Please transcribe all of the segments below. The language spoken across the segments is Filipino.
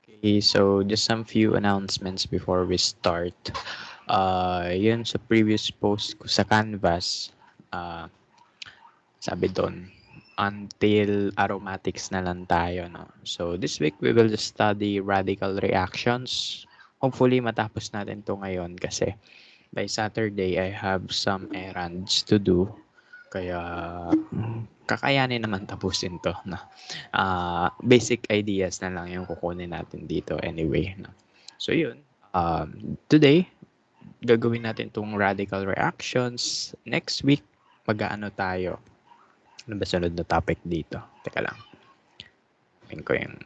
Okay, so just some few announcements before we start. Yun sa previous post ko sa Canvas, uh, sabi doon, until aromatics na lang tayo, no? So this week we will just study radical reactions. Hopefully matapos natin to ngayon kasi by Saturday I have some errands to do. Kaya kakayanin naman tapusin to, no? Basic ideas na lang yung kukunin natin dito anyway, no? So yun, today gagawin natin tong radical reactions. Next week mag-aano tayo. Ano ba sunod na topic dito? Teka lang. Tingnan ko yung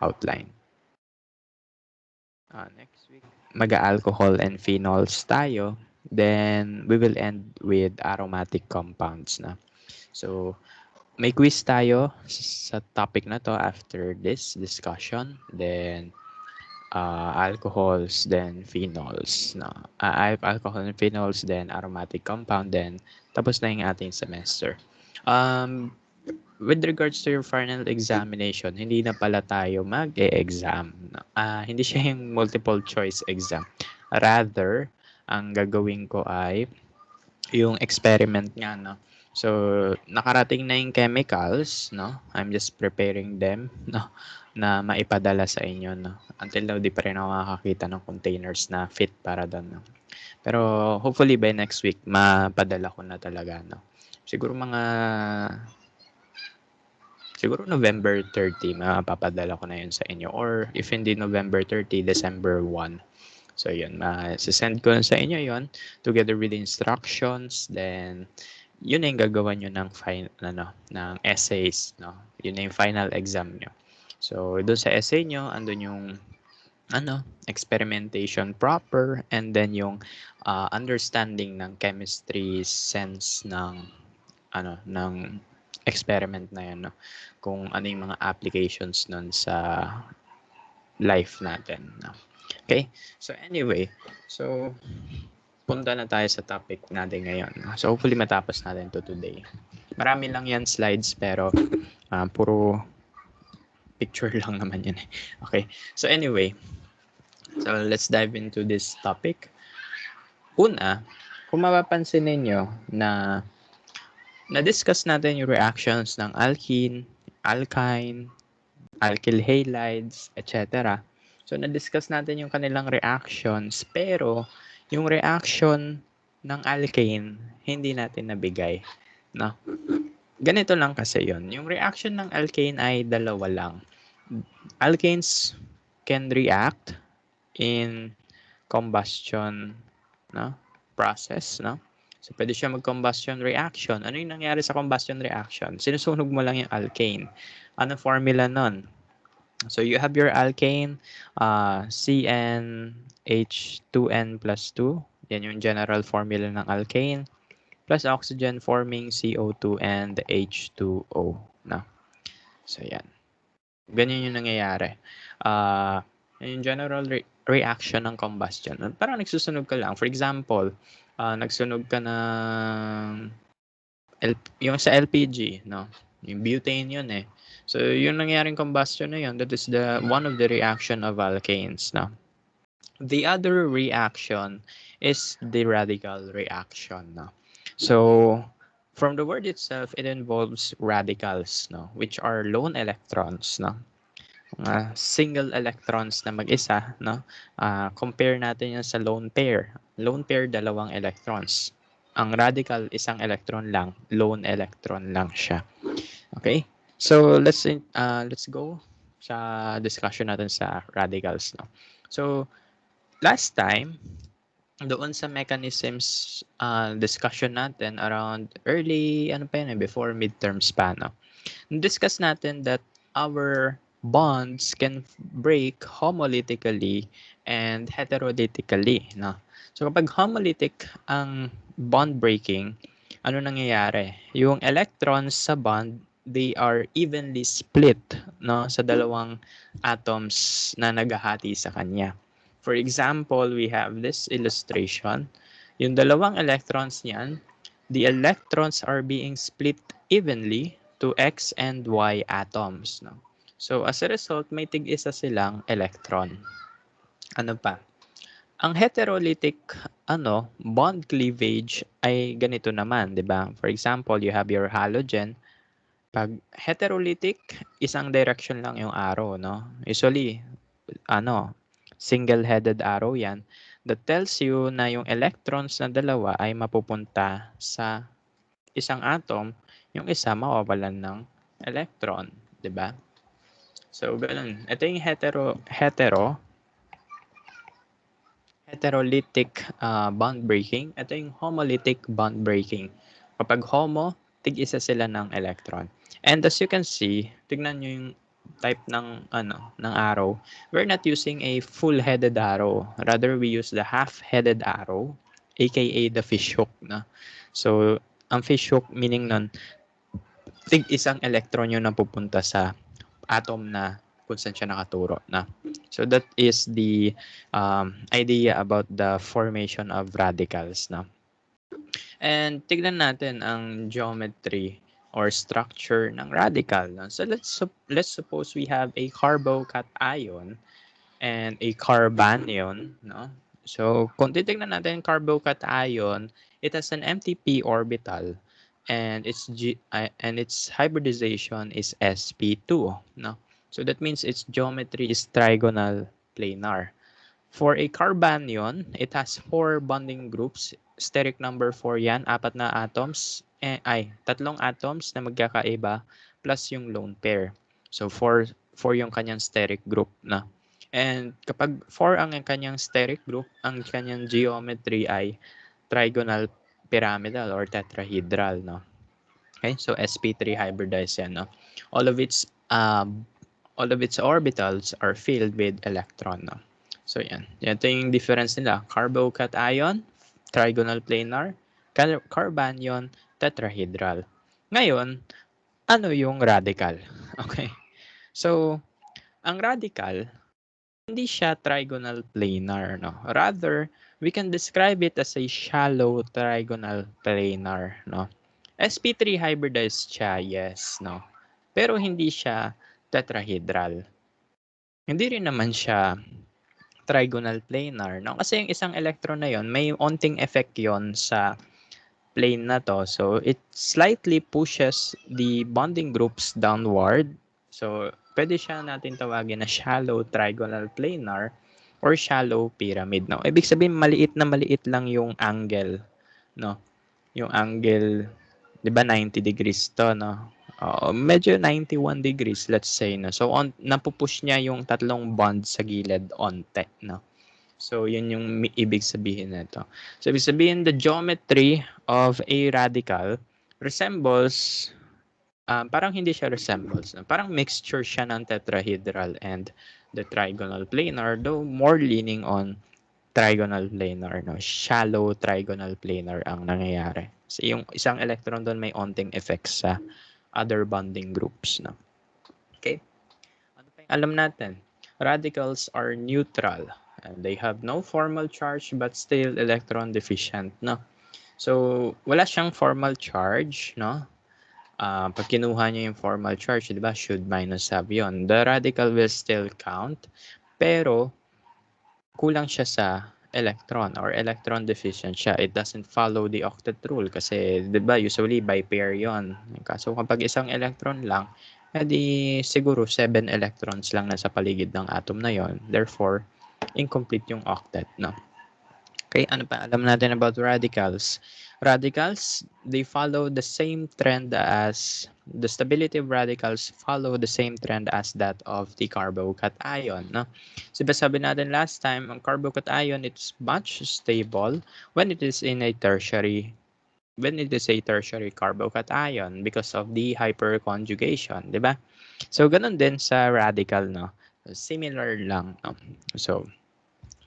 outline. Next week mag-alcohol and phenols tayo. Then we will end with aromatic compounds na. So may quiz tayo sa topic na to after this discussion. Then alcohols, then phenols. No? Alcohol and phenols, then aromatic compound, then tapos na yung ating semester. With regards to your final examination, hindi na pala tayo mag-e-exam. No? Hindi siya yung multiple choice exam. Rather, ang gagawin ko ay yung experiment nga, no? So, nakarating na yung chemicals, no? I'm just preparing them, no? Na maipadala sa inyo, no? Until now, di pa rin ako makakakita ng containers na fit para doon, no? Pero, hopefully by next week, mapadala ko na talaga, no? Siguro November 30, mapapadala ko na yun sa inyo. Or, if hindi November 30, December 1. So, yun. Send ko sa inyo yun together with instructions. Then, yun na yung gagawa nyo ng, ng essays. No? Yun na yung final exam nyo. So, doon sa essay nyo, andun yung experimentation proper, and then yung understanding ng chemistry sense ng experiment na yan, no? Kung ano yung mga applications nun sa life natin. No? Okay? So anyway, punta na tayo sa topic natin ngayon. So hopefully matapos natin to today. Marami lang yan slides pero puro picture lang naman yan. Okay? So anyway, so let's dive into this topic. Una, kung mapapansin ninyo na na-discuss natin yung reactions ng alkene, alkyne, alkyl halides, etc. So, na-discuss natin yung kanilang reactions, pero yung reaction ng alkane, hindi natin nabigay. No? Ganito lang kasi yon. Yung reaction ng alkane ay dalawa lang. Alkanes can react in combustion, no? Process, no? So, pwede siya mag-combustion reaction. Ano yung nangyari sa combustion reaction? Sinusunog mo lang yung alkane. Ano formula nun? So, you have your alkane, CnH2n plus 2. Yan yung general formula ng alkane. Plus oxygen forming CO2 and H2O. No? So, yan. Ganyan yung nangyayari. Yung general reaction ng combustion. Parang nagsusunog ka lang. For example, nagsunog ka ng yung sa LPG, no? Yung butane yun eh. So, yung nangyaring combustion na yun, that is one of the reaction of alkanes, no? The other reaction is the radical reaction, no? So, from the word itself, it involves radicals, no? Which are lone electrons, no? Single electrons na mag-isa, no? Compare natin yan sa lone pair. Lone pair, dalawang electrons. Ang radical, isang electron lang. Lone electron lang siya. Okay? So, let's go sa discussion natin sa radicals, no? So, last time, doon sa mechanisms discussion natin around early, before midterms pa, no? Discuss natin that our bonds can break homolytically and heterolytically, no? So kapag homolytic ang bond breaking, ano nangyayari? Yung electrons sa bond, they are evenly split, no, sa dalawang atoms na naghahati sa kanya. For example, we have this illustration. Yung dalawang electrons niyan, the electrons are being split evenly to X and Y atoms, no? So, as a result, may tig-isa silang electron. Ano pa? Ang heterolytic bond cleavage ay ganito naman, 'di ba? For example, you have your halogen. Pag heterolytic, isang direction lang yung arrow, no? Usually, single-headed arrow 'yan. That tells you na yung electrons na dalawa ay mapupunta sa isang atom, yung isa mawawalan ng electron, 'di ba? So, ganun. Ito yung heterolytic bond breaking. Ito yung homolytic bond breaking. Kapag homo, tig-isa sila ng electron. And as you can see, tignan nyo yung type ng arrow. We're not using a full-headed arrow. Rather, we use the half-headed arrow, aka the fish hook. Na? So, ang fish hook meaning nun, tig-isang electron yung napupunta sa atom na kung saan siya nakaturo na. So that is the idea about the formation of radicals na. And tignan natin ang geometry or structure ng radical. No? So let's suppose we have a carbocation and a carbanion. No? So kung titignan natin carbocation, it has an empty p orbital and its hybridization is sp2. No? So that means its geometry is trigonal planar. For a carbanion, it has 4 bonding groups. Steric number 4 yan, apat na atoms, tatlong atoms na magkakaiba plus yung lone pair. So 4 yung kanyang steric group na. And kapag 4 ang kanyang steric group, ang kanyang geometry ay trigonal pyramidal or tetrahedral, no? Okay, so sp3 hybridized yan, no? All of its orbitals are filled with electron, no? So yan. Ito yung difference nila. Carbocation, trigonal planar. Carbanion, tetrahedral. Ngayon, ano yung radical? Okay. So, ang radical, hindi siya trigonal planar, no? Rather, we can describe it as a shallow trigonal planar, no? sp3 hybridized siya, yes, no? Pero hindi siya tetrahedral. Hindi rin naman siya trigonal planar, no? Kasi yung isang electron na yon, may onting effect yon sa plane na to. So, it slightly pushes the bonding groups downward. So, pwede siya natin tawagin na shallow trigonal planar or shallow pyramid, no? Ibig sabihin, maliit na maliit lang yung angle, no? Yung angle, 'di ba 90 degrees to, no? Medyo 91 degrees, let's say, no? So, napupush niya yung tatlong bonds sa gilid onte, no? So, yun yung ibig sabihin nito. So, ibig sabihin, the geometry of a radical resembles, parang hindi siya resembles, no? Parang mixture siya ng tetrahedral and the trigonal planar, though more leaning on trigonal planar, no? Shallow trigonal planar ang nangyayari. So, yung isang electron doon may onting effects sa other bonding groups, no? Okay? Ano pa yung alam natin? Radicals are neutral and they have no formal charge but still electron deficient, no? So, wala siyang formal charge, no? Pag kinuha niya yung formal charge, di ba, should minus have yun. The radical will still count, pero kulang siya sa electron or electron deficient siya. It doesn't follow the octet rule kasi 'di ba usually by pair 'yon. Kaso kapag isang electron lang, edi siguro 7 electrons lang nasa paligid ng atom na 'yon. Therefore, incomplete yung octet, no? Okay, ano pa alam natin about radicals? Radicals, they follow the same trend as the stability of radicals follow the same trend as that of the carbocation, no? So, sabi natin last time, ang carbocation, it's much stable when it is a tertiary carbocation because of the hyperconjugation, di ba? So, ganun din sa radical, no? Similar lang, no? So,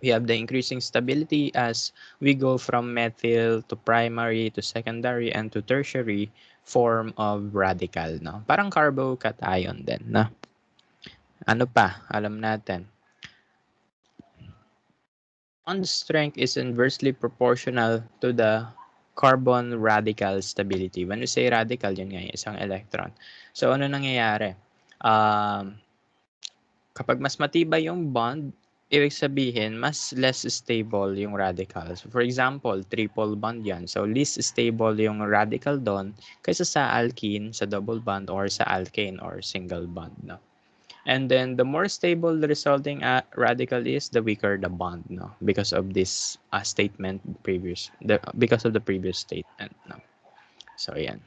we have the increasing stability as we go from methyl to primary to secondary and to tertiary form of radical, no? Parang carbocation din, no? Ano pa? Alam natin. Bond strength is inversely proportional to the carbon radical stability. When we say radical, yun nga, isang electron. So, ano nangyayari? Kapag mas matibay yung bond, ibig sabihin, mas less stable yung radicals. For example, triple bond yan. So, least stable yung radical doon kaysa sa alkene, sa double bond, or sa alkane, or single bond. No? And then, the more stable the resulting radical is, the weaker the bond. No? Because of this statement because of the previous statement. No? So, yan.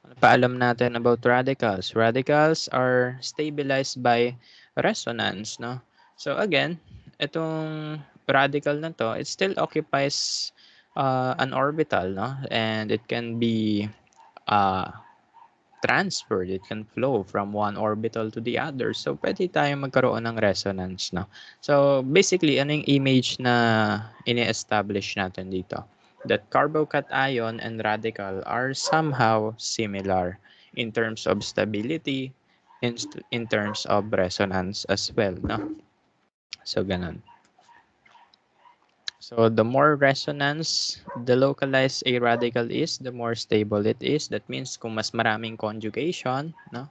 Ano pa alam natin about radicals? Radicals are stabilized by resonance, no? So again, itong radical na to, it still occupies an orbital, no? And it can be uh, transferred, it can flow from one orbital to the other. So pwede tayong magkaroon ng resonance, no? So basically, ano yung image na ini-establish natin dito? That carbocation and radical are somehow similar in terms of stability, in terms of resonance as well, no? So ganun. So the more resonance the localized a radical is, the more stable it is. That means kung mas maraming conjugation, no?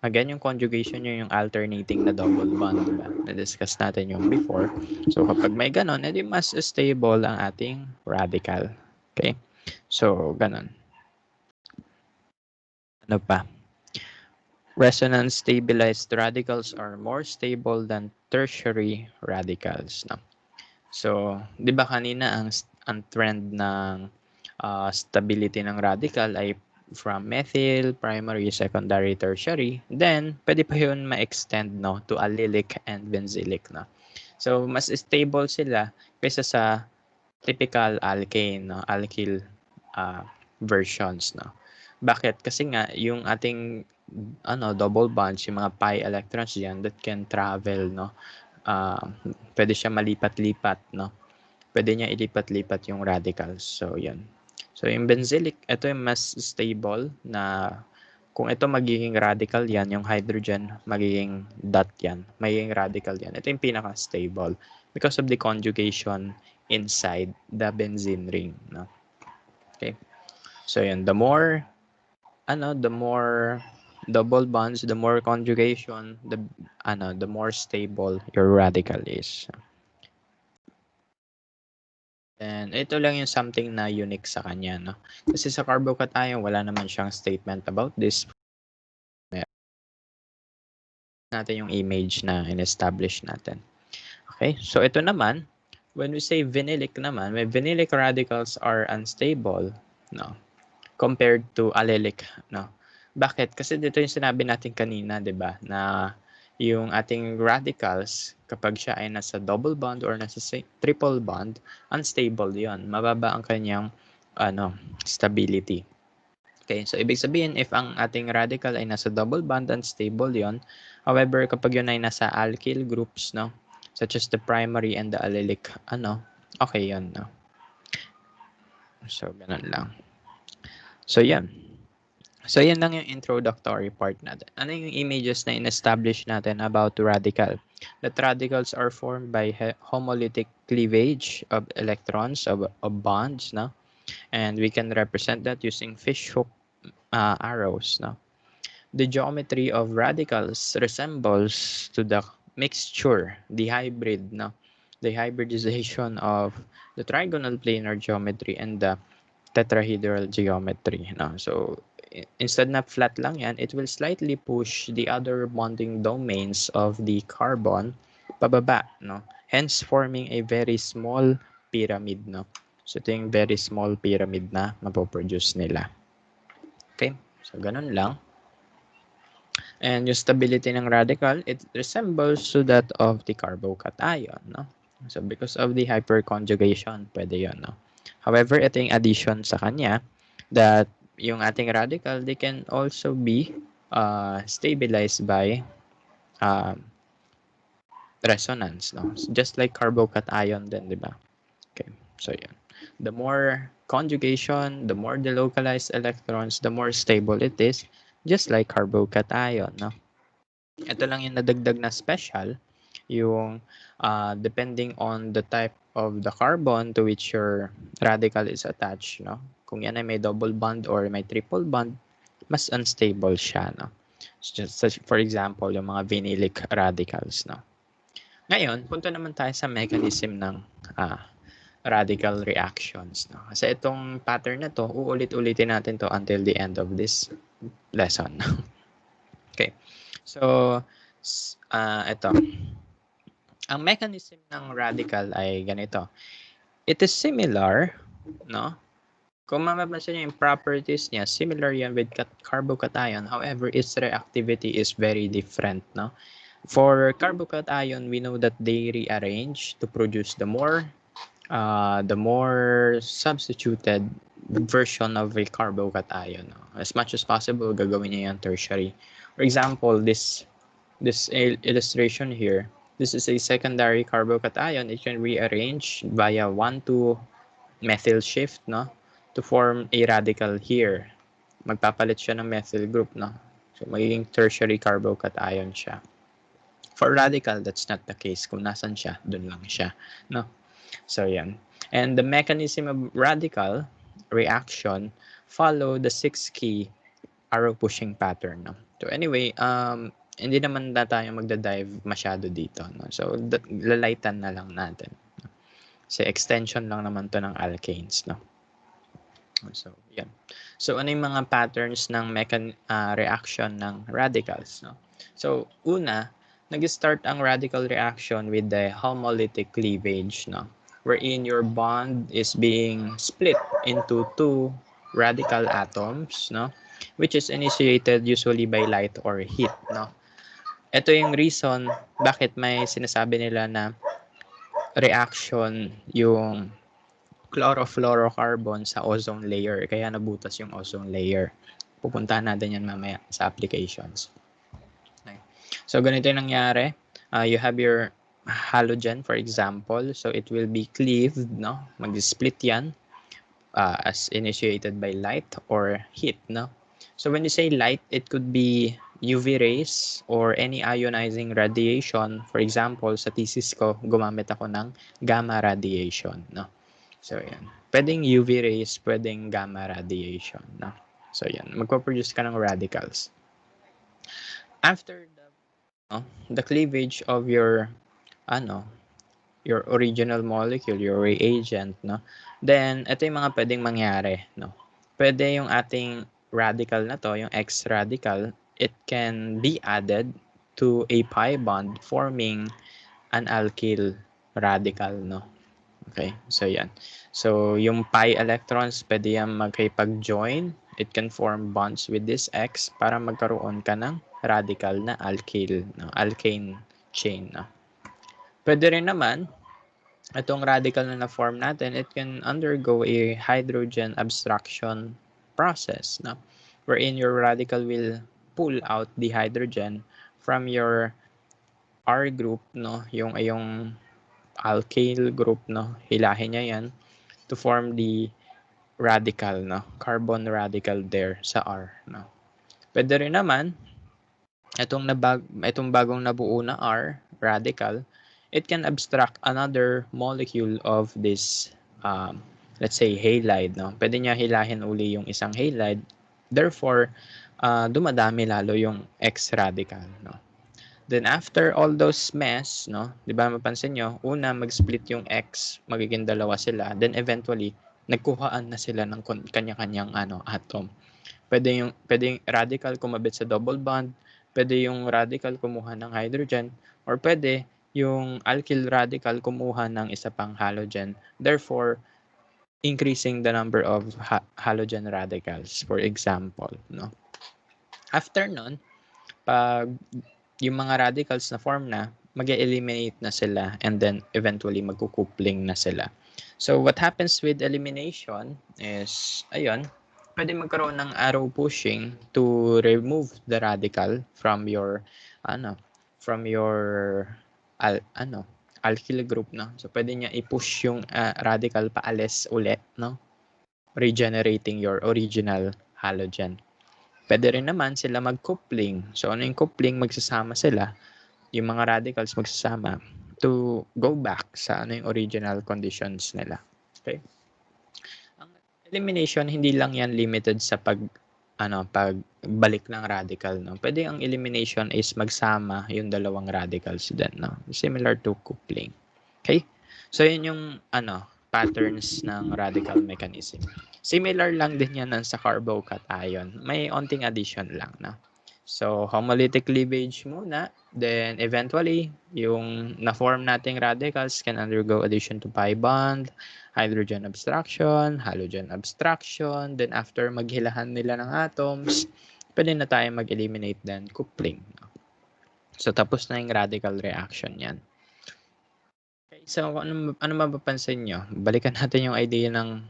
Again, yung conjugation yung alternating na double bond, diba? Na-discuss natin yung before. So kapag may ganon, edi mas stable ang ating radical. Okay? So, ganon. Ano pa? Resonance stabilized radicals are more stable than tertiary radicals, no? So, 'di ba kanina ang trend ng stability ng radical ay from methyl, primary, secondary, tertiary. Then, pwede pa 'yun ma-extend, no, to allylic and benzylic, no. So, mas stable sila kaysa sa typical alkane, no, alkyl versions, no. Bakit? Kasi nga yung ating double bonds, yung mga pi electrons diyan that can travel, no. Pwede siya malipat-lipat, no? Pwede niya ilipat-lipat yung radicals. So, yan. So, yung benzylic, ito yung mas stable na kung ito magiging radical yan, yung hydrogen magiging dot yan, magiging radical yan. Ito yung pinaka-stable because of the conjugation inside the benzene ring. No? Okay. So, yan. The more double bonds, the more conjugation, the more stable your radical is. And ito lang yung something na unique sa kanya, no? Kasi sa carbocation, wala naman siyang statement about this. Natin yung image na in-establish natin. Okay, so ito naman, when we say vinylic naman, may vinylic radicals are unstable, no? Compared to allylic, no? Bakit? Kasi dito yung sinabi natin kanina, 'di ba, na yung ating radicals kapag siya ay nasa double bond or nasa triple bond, unstable 'yon. Mababa ang kanyang stability. Okay, so ibig sabihin if ang ating radical ay nasa double bond, unstable 'yon. However, kapag yun ay nasa alkyl groups, no, such as the primary and the allylic, okay 'yon, no. So ganun lang. So yan. So, yan lang yung introductory part natin. Ano yung images na in-establish natin about radical? That radicals are formed by homolytic cleavage of electrons, of bonds, no? And we can represent that using fishhook arrows, no? The geometry of radicals resembles to the mixture, the hybrid, no? The hybridization of the trigonal planar geometry and the tetrahedral geometry, no? So instead na flat lang yan, it will slightly push the other bonding domains of the carbon pababa, no? Hence forming a very small pyramid, no? So ito yung very small pyramid na mapoproduce nila. Okay? So ganun lang. And yung stability ng radical, it resembles to that of the carbocation, no? So because of the hyperconjugation, pwede yun, no? However, ito yung addition sa kanya that yung ating radical, they can also be stabilized by resonance, no? Just like carbocation din, di ba? Okay, so yan. The more conjugation, the more the localized electrons, the more stable it is, just like carbocation, no? Ito lang yung nadagdag na special, yung depending on the type of the carbon to which your radical is attached, no? Kung yan ay may double bond or may triple bond, mas unstable siya, no? Just for example, yung mga vinylic radicals, no? Ngayon, punta naman tayo sa mechanism ng radical reactions, no? Kasi itong pattern na to, uulit-ulitin natin to until the end of this lesson. Okay. So, ito. Ang mechanism ng radical ay ganito. It is similar, no? Kung mapapansin niyo yung properties niya, similar yan with carbocation. However, its reactivity is very different, no? For carbocation, we know that they rearrange to produce the more substituted version of a carbocation. No? As much as possible, gagawin niya yung tertiary. For example, this illustration here, this is a secondary carbocation. It can rearrange via 1,2 methyl shift, no, to form a radical here. Magpapalit siya ng methyl group, no? So, magiging tertiary carbocation siya. For radical, that's not the case. Kung nasan siya, dun lang siya, no? So, yan. And the mechanism of radical reaction follow the 6 key arrow pushing pattern, no? So, anyway, hindi naman na tayo magda-dive masyado dito, no? So, lalaitan na lang natin. Kasi extension lang naman to ng alkanes, no? So, yan. So, ano yung mga patterns ng reaction ng radicals, no? So, una, nag-start ang radical reaction with the homolytic cleavage, no? Wherein your bond is being split into 2 radical atoms, no? Which is initiated usually by light or heat, no? Ito yung reason bakit may sinasabi nila na reaction yung chlorofluorocarbon sa ozone layer, kaya nabutas yung ozone layer. Pupuntahan natin yan mamaya sa applications. Okay. So, ganito yung nangyari. You have your halogen, for example. So, it will be cleaved, no? Mag-split yan as initiated by light or heat, no? So, when you say light, it could be UV rays or any ionizing radiation. For example, sa thesis ko, gumamit ako ng gamma radiation, no? So, yan. Pwedeng UV rays, pwedeng gamma radiation, no? So, yan. Magpo-produce ka ng radicals. After the cleavage of your original molecule, your reagent, no? Then, ito yung mga pwedeng mangyari, no? Pwede yung ating radical na to, yung X radical, it can be added to a pi bond forming an alkyl radical, no? Okay, so yan. So, yung pi electrons, pwede yan magkipag-join. It can form bonds with this X para magkaroon ka ng radical na alkyl, no? Alkane chain, no? Pwede rin naman, itong radical na na-form natin, it can undergo a hydrogen abstraction process, no? Wherein your radical will pull out the hydrogen from your R group, no? Yung alkyl group, no? Hilahin niya yan to form the radical, no? Carbon radical there sa R, no? Pwede rin naman, itong bagong nabuo na R radical, it can abstract another molecule of this, let's say, halide, no? Pwede niya hilahin uli yung isang halide. Therefore, dumadami lalo yung X radical, no? Then after all those mess, no, 'di ba mapansin nyo, una mag-split yung X, magiging dalawa sila, then eventually nagkuhaan na sila ng kanya-kanyang atom. Pwede yung radical kumabit sa double bond, pwede yung radical kumuha ng hydrogen, or pwede yung alkyl radical kumuha ng isa pang halogen. Therefore, increasing the number of halogen radicals, for example, no. After nun, pag yung mga radicals na form na, mag-eliminate na sila and then eventually magkukupling na sila. So what happens with elimination is, ayun, pwede magkaroon ng arrow pushing to remove the radical from your alkyl group, no? So pwede niya i-push yung radical paalis ulit, no? Regenerating your original halogen. Pwede rin naman sila mag-coupling. So, ano yung coupling? Magsasama sila. Yung mga radicals magsasama to go back sa yung original conditions nila. Okay? Ang elimination, hindi lang yan limited sa pagbalik ng radical, no? Pwede ang elimination is magsama yung dalawang radicals din, no? Similar to coupling. Okay? So, yun yung, patterns ng radical mechanism. Similar lang din yan sa carbocation. May onting addition lang, no? So, homolytic cleavage muna. Then, eventually, yung na-form nating radicals can undergo addition to pi bond, hydrogen abstraction, halogen abstraction. Then, after maghilahan nila ng atoms, pwede na tayo mag-eliminate then coupling. So, tapos na yung radical reaction yan. Okay, so, ano mapapansin nyo? Balikan natin yung idea ng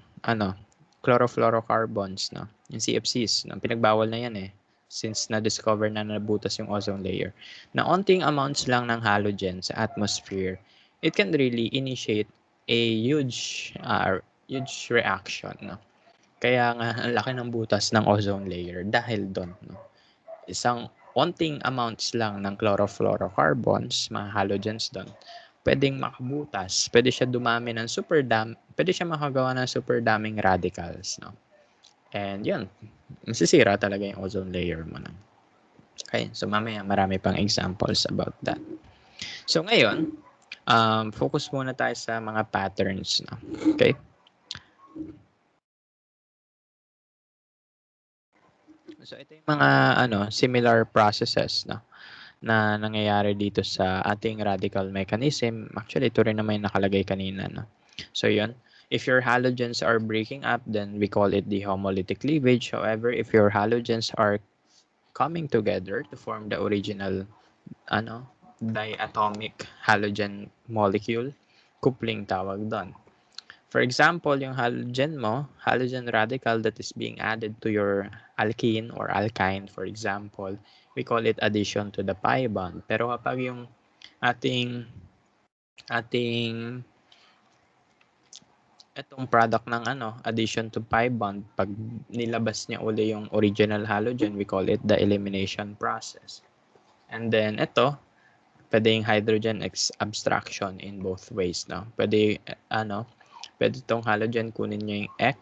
chlorofluorocarbons, no? Yung CFCs, no? Pinagbawal na yan eh. Since na-discover na nabutas yung ozone layer. Na onting amounts lang ng halogen sa atmosphere, it can really initiate a huge reaction, no? Kaya nga, ang laki ng butas ng ozone layer dahil doon, no? Isang onting amounts lang ng chlorofluorocarbons, mga halogens doon, pwedeng makabutas, pwede siya dumami ng pwede siya makagawa ng super daming radicals, no? And yun, masisira talaga yung ozone layer mo na. Okay, so mamaya marami pang examples about that. So ngayon, focus muna tayo sa mga patterns, no? Okay? So ito yung mga similar processes, no, na nangyayari dito sa ating radical mechanism. Actually, ito rin naman yung nakalagay kanina, no. So yun, if your halogens are breaking up, then we call it the homolytic cleavage. However, if your halogens are coming together to form the original diatomic halogen molecule, coupling tawag doon. For example, yung halogen radical that is being added to your alkene or alkyne, for example, we call it addition to the pi bond. Pero kapag yung ating itong product ng addition to pi bond, pag nilabas niya uli yung original halogen, we call it the elimination process. And then ito, pwede yung hydrogen abstraction in both ways, no? Pwede itong halogen kunin niya yung X,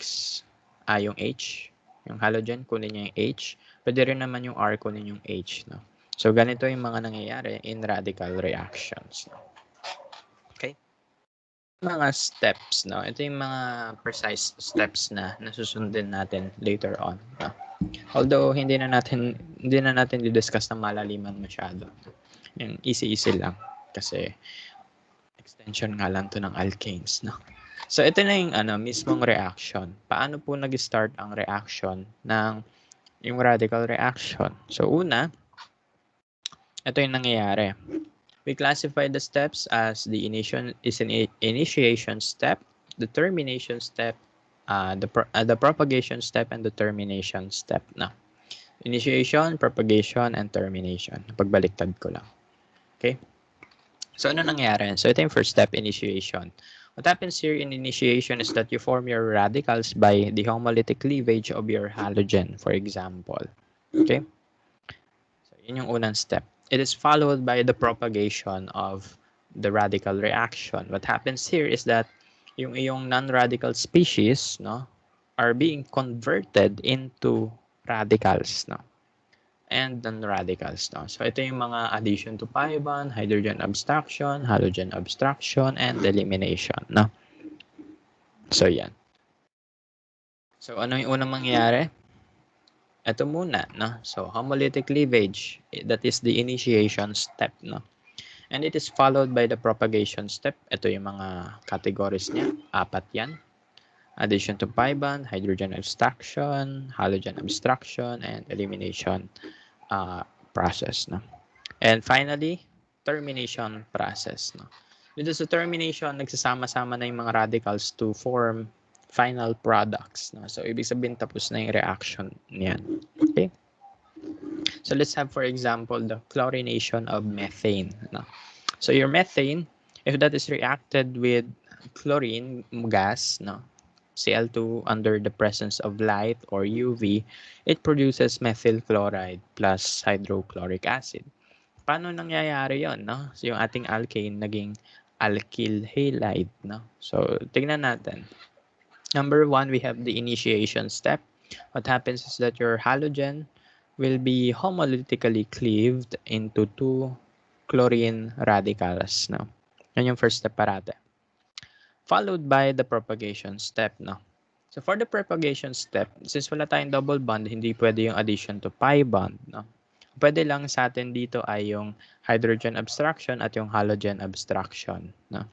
yung H, yung halogen kunin niya yung H. Pwede rin naman yung R kunin yung H, no? So ganito yung mga nangyayari in radical reactions, no? Okay? Mga steps, no? Ito yung mga precise steps na nasusundin natin later on, no? Although hindi na natin di-discuss na malaliman masyado. Yung easy lang kasi extension nga lang to ng alkanes, no? So ito na yung mismong reaction. Paano po nag-start ang reaction ng yung radical reaction? So una, ito yung nangyayari. We classify the steps as the initiation step, the termination step, the propagation step, and the termination step na. Initiation, propagation, and termination. Pagbaliktad ko lang. Okay? So ano nangyayari? So ito yung first step, initiation. What happens here in initiation is that you form your radicals by the homolytic cleavage of your halogen, for example. Okay? So yun yung unang step. It is followed by the propagation of the radical reaction. What happens here is that yung iyong non-radical species, no, are being converted into radicals, no, and non-radicals, no. So ito yung mga addition to pi bond, hydrogen abstraction, halogen abstraction, and elimination, no. So yan. So ano yung unang mangyayari? Ito muna, no. So homolytic cleavage, that is the initiation step, no. And it is followed by the propagation step. Ito yung mga categories niya, 4 yan. Addition to pi bond, hydrogen abstraction, halogen abstraction, and elimination process, no. And finally, termination process, no. Dito sa termination, nagsasama-sama na yung mga radicals to form final products, no. So ibig sabihin tapos na yung reaction niyan. Okay? So let's have, for example, the chlorination of methane, no. So your methane, if that is reacted with chlorine gas, no, Cl2 under the presence of light or UV, it produces methyl chloride plus hydrochloric acid. Paano nangyayari yon, no? So yung ating alkane naging alkyl halide, no? So tingnan natin. Number 1, we have the initiation step. what happens is that your halogen will be homolytically cleaved into two chlorine radicals. No? Yan yung first step parate. Followed by the propagation step. No? So for the propagation step, since wala tayong double bond, hindi pwede yung addition to pi bond. No? Pwede lang sa atin dito ay yung hydrogen abstraction at yung halogen abstraction. No?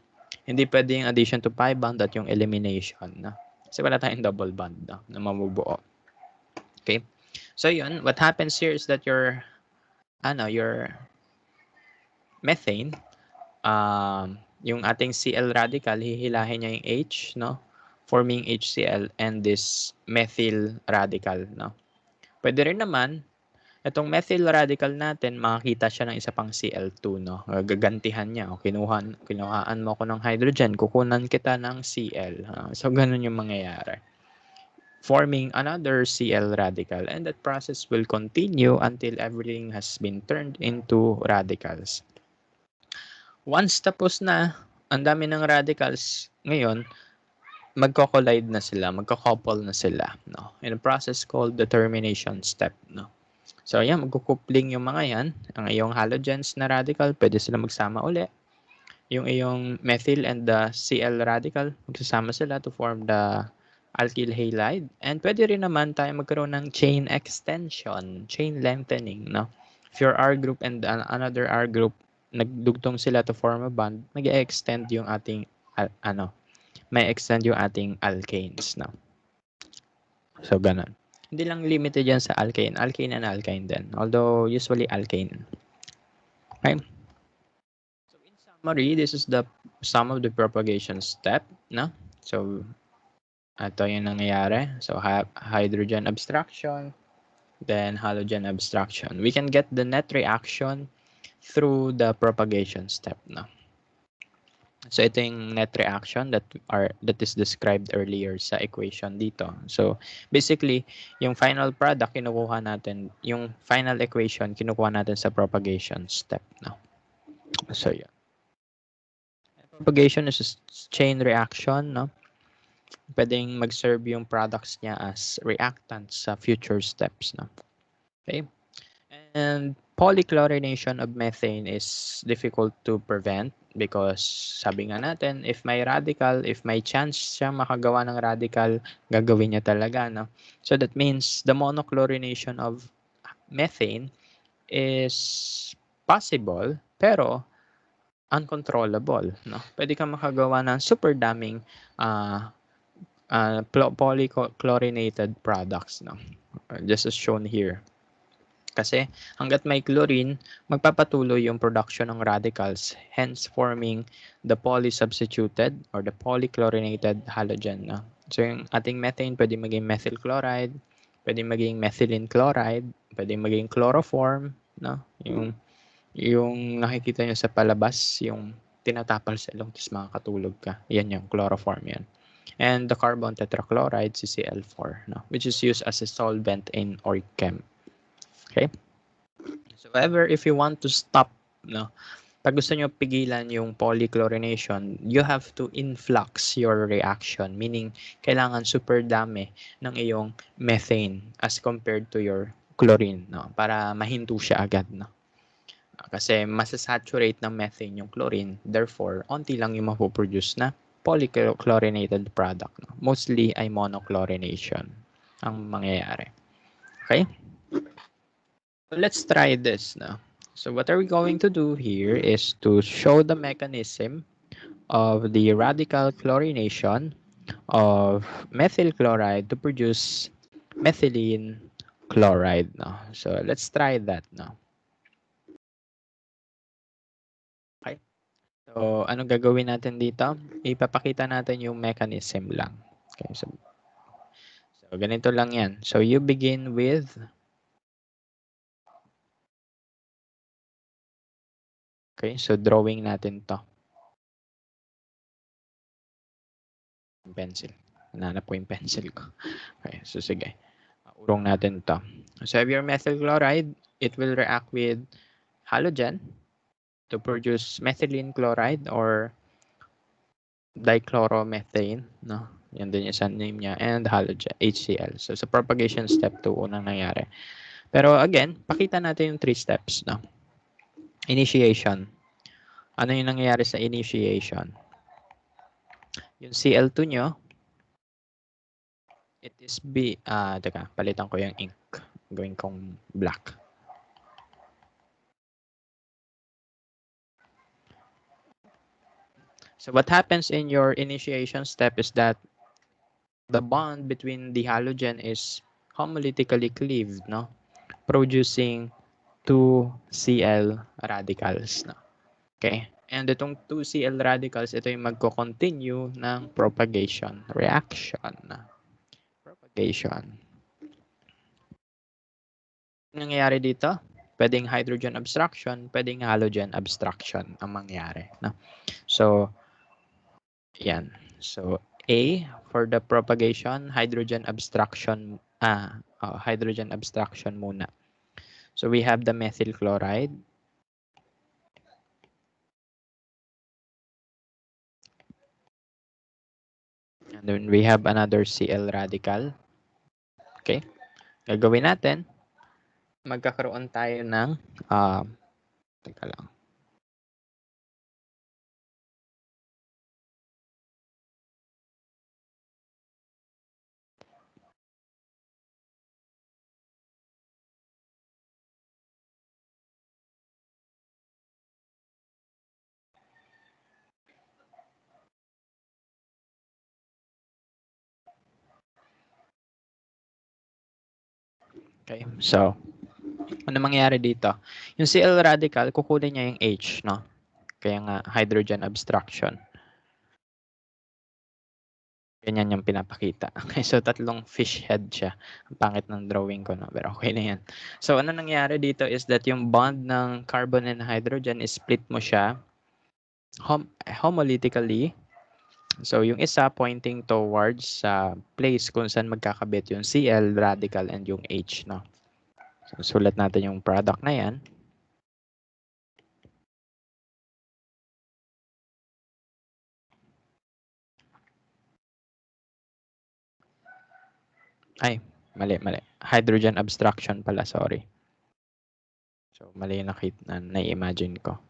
Hindi pwede yung addition to pi bond at yung elimination. No? Kasi wala tayong double bond na mabubuo. Okay? So yun, what happens here is that your methane, yung ating Cl radical, hihilahin niya yung H, no? Forming HCl and this methyl radical, no? Pwede rin naman, itong methyl radical natin, makakita siya ng isa pang Cl2, no? Gagantihan niya. O, kinuhaan mo ko ng hydrogen, kukunan kita ng Cl. So, ganun yung mangyayari. Forming another Cl radical, and that process will continue until everything has been turned into radicals. Once tapos na, ang dami ng radicals, ngayon, magko-collide na sila, magko-couple na sila, no? In a process called the termination step, no? So, ayan, magkukupling yung mga yan. Ang iyong halogens na radical, pwede sila magsama uli. Yung iyong methyl and the Cl radical, magsasama sila to form the alkyl halide. And pwede rin naman tayo magkaroon ng chain extension, chain lengthening, no? If your R group and another R group, nagdugtong sila to form a bond, mag-extend yung ating, may extend yung ating alkanes, no? So, ganun. Hindi lang limited yan sa alkane. Alkane and alkyne din. Although, usually alkane. Okay? So, in summary, this is the sum of the propagation step, no? So, ito yung nangyayari. So, hydrogen abstraction, then halogen abstraction. We can get the net reaction through the propagation step, no? So ito yung net reaction that is described earlier sa equation dito. So basically, yung final product kinukuha natin, yung final equation kinukuha natin sa propagation step, no. So yeah. Propagation is a chain reaction, no. Pwedeng mag-serve yung products niya as reactants sa future steps, no. Okay? And polychlorination of methane is difficult to prevent because sabi nga natin, if may radical, if may chance siya makagawa ng radical, gagawin niya talaga, no? So that means the monochlorination of methane is possible pero uncontrollable, no? Pwede kang makagawa ng super daming polychlorinated products, no? Just as shown here. Kasi hanggat may chlorine, magpapatuloy yung production ng radicals, hence forming the polysubstituted or the polychlorinated halogen. No? So yung ating methane, pwede maging methyl chloride, pwede maging methylene chloride, pwede maging chloroform. No? Yung nakikita nyo sa palabas, yung tinatapal sa ilong, tapos makakatulog ka. Yan yung chloroform yan. And the carbon tetrachloride, CCl4, no? Which is used as a solvent in OrgChem. Okay? So, however, if you want to stop, no, pag gusto nyo pigilan yung polychlorination, you have to influx your reaction. Meaning, kailangan super dami ng iyong methane as compared to your chlorine, no, para mahinto siya agad, no. Kasi masasaturate ng methane yung chlorine, therefore, onti lang yung mapoproduce na polychlorinated product. No? Mostly ay monochlorination ang mangyayari. Okay? Let's try this now. So what are we going to do here is to show the mechanism of the radical chlorination of methyl chloride to produce methylene chloride now. So let's try that now. Okay. So anong gagawin natin dito? Ipapakita natin yung mechanism lang. Okay. So ganito lang yan. So you begin with okay, so drawing natin to. Pencil. Nanap ko yung pencil ko. Okay, so sige. Urong natin to. So if your methyl chloride, it will react with halogen to produce methylene chloride or dichloromethane. No? Yan din yung sun name niya. And halogen, HCl. So, sa propagation step 2, unang nangyari. Pero again, pakita natin yung 3 steps. No? Initiation. Ano yung nangyayari sa initiation? Yung Cl2 nyo, it is teka, palitan ko yung ink. Gawin kong black. So what happens in your initiation step is that the bond between the halogen is homolytically cleaved, no? Producing 2Cl radicals. No? Okay? And itong 2Cl radicals, ito yung magko-continue ng propagation reaction. Propagation. Nangyayari dito? Pwedeng hydrogen abstraction, pwedeng halogen abstraction ang mangyari. No? So, yan. So, A, for the propagation, hydrogen abstraction muna. So, we have the methyl chloride. And then we have another Cl radical. Okay? Gagawin natin, magkakaroon tayo ng, teka lang. Okay, so, ano mangyayari dito? Yung Cl radical, kukunin niya yung H, no? Kaya nga, hydrogen abstraction. Ganyan yung pinapakita. Okay, so tatlong fish head siya. Ang pangit ng drawing ko, no? Pero okay na yan. So, ano nangyayari dito is that yung bond ng carbon and hydrogen is split mo siya homolytically. So, yung isa pointing towards sa place kung saan magkakabit yung Cl radical and yung H, no? So, sulat natin yung product na yan. Ay, mali. Hydrogen abstraction pala, sorry. So, mali yung na-imagine ko.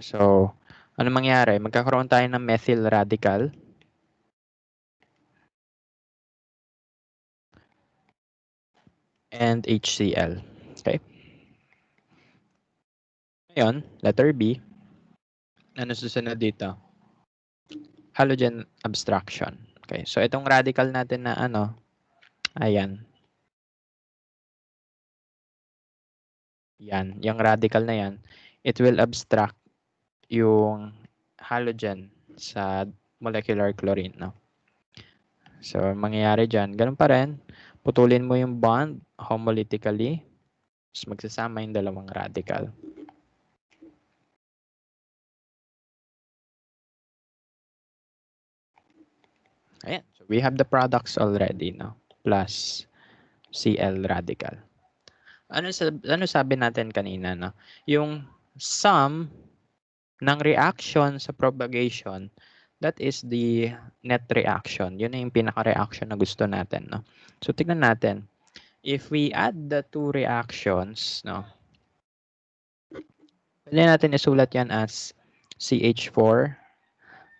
So, ano mangyari? Magkakaroon tayo ng methyl radical. And HCl. Okay? Ngayon, letter B. Ano susunod dito? Halogen abstraction. Okay, so itong radical natin na ayan. Yan, yung radical na yan, it will abstract yung halogen sa molecular chlorine, no? So, mangyayari dyan, ganun pa rin, putulin mo yung bond homolytically, tapos magsasama yung dalawang radical. Ayan, so we have the products already, no? Plus Cl radical. Ano sabi natin kanina, no? Yung sum ng reaction sa propagation, that is the net reaction. Yun na yung pinaka-reaction na gusto natin, no? So, tignan natin. If we add the two reactions, no? Pwede natin isulat yan as CH4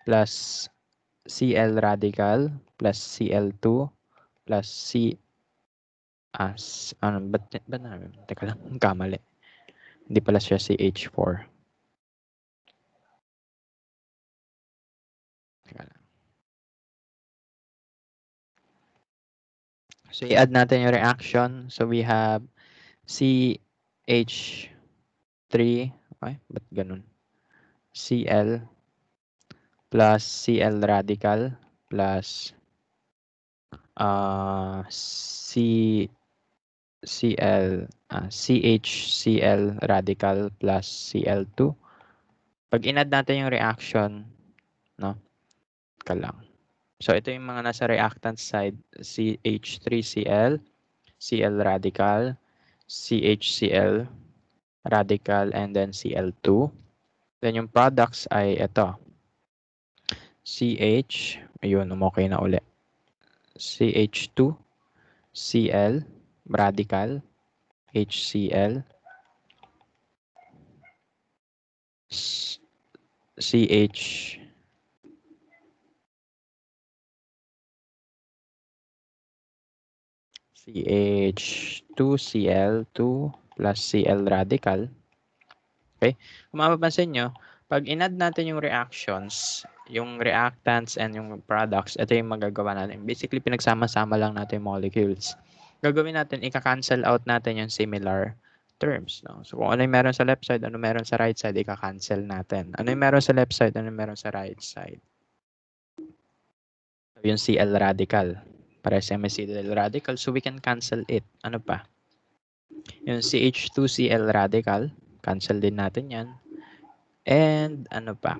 plus Cl radical plus Cl2 plus teka lang, kamali. Hindi pala siya CH4. Teka lang. So, i-add natin yung reaction. So, we have CH3. Okay, ba't ganun? Cl plus Cl radical plus CHCl radical plus Cl2. Pag in-add natin yung reaction, no? Teka lang. So, ito yung mga nasa reactant side. CH3Cl, Cl radical, CHCl radical, and then Cl2. Then yung products ay ito. CH, ayun, umokay na uli. CH2, Cl, radical, HCl, CH, CH2Cl2 plus Cl radical. Okay? Kung mapapansin nyo, pag in-add natin yung reactions, yung reactants and yung products, ito yung magagawa natin. Basically, pinagsama-sama lang natin yung molecules. Gagawin natin, ika-cancel out natin yung similar terms. No? So, kung ano yung meron sa left side, ano meron sa right side, ika-cancel natin. Ano yung meron sa left side, ano yung meron sa right side. So, yung Cl radical. Para sa Cl radical, so we can cancel it. Ano pa? Yung CH2Cl radical, cancel din natin yan. And ano pa?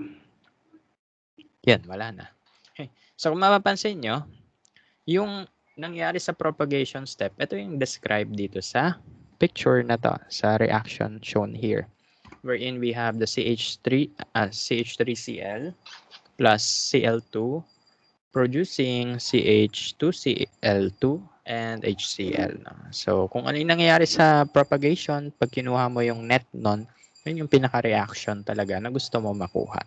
Yan, wala na. Okay. So kung mapapansin nyo, yung nangyari sa propagation step, ito yung described dito sa picture na to, sa reaction shown here. Wherein we have the CH3Cl plus Cl2 producing CH2Cl2 and HCl. So kung ano yung nangyayari sa propagation, pag kinuha mo yung net nun, yun yung pinaka-reaction talaga na gusto mo makuha.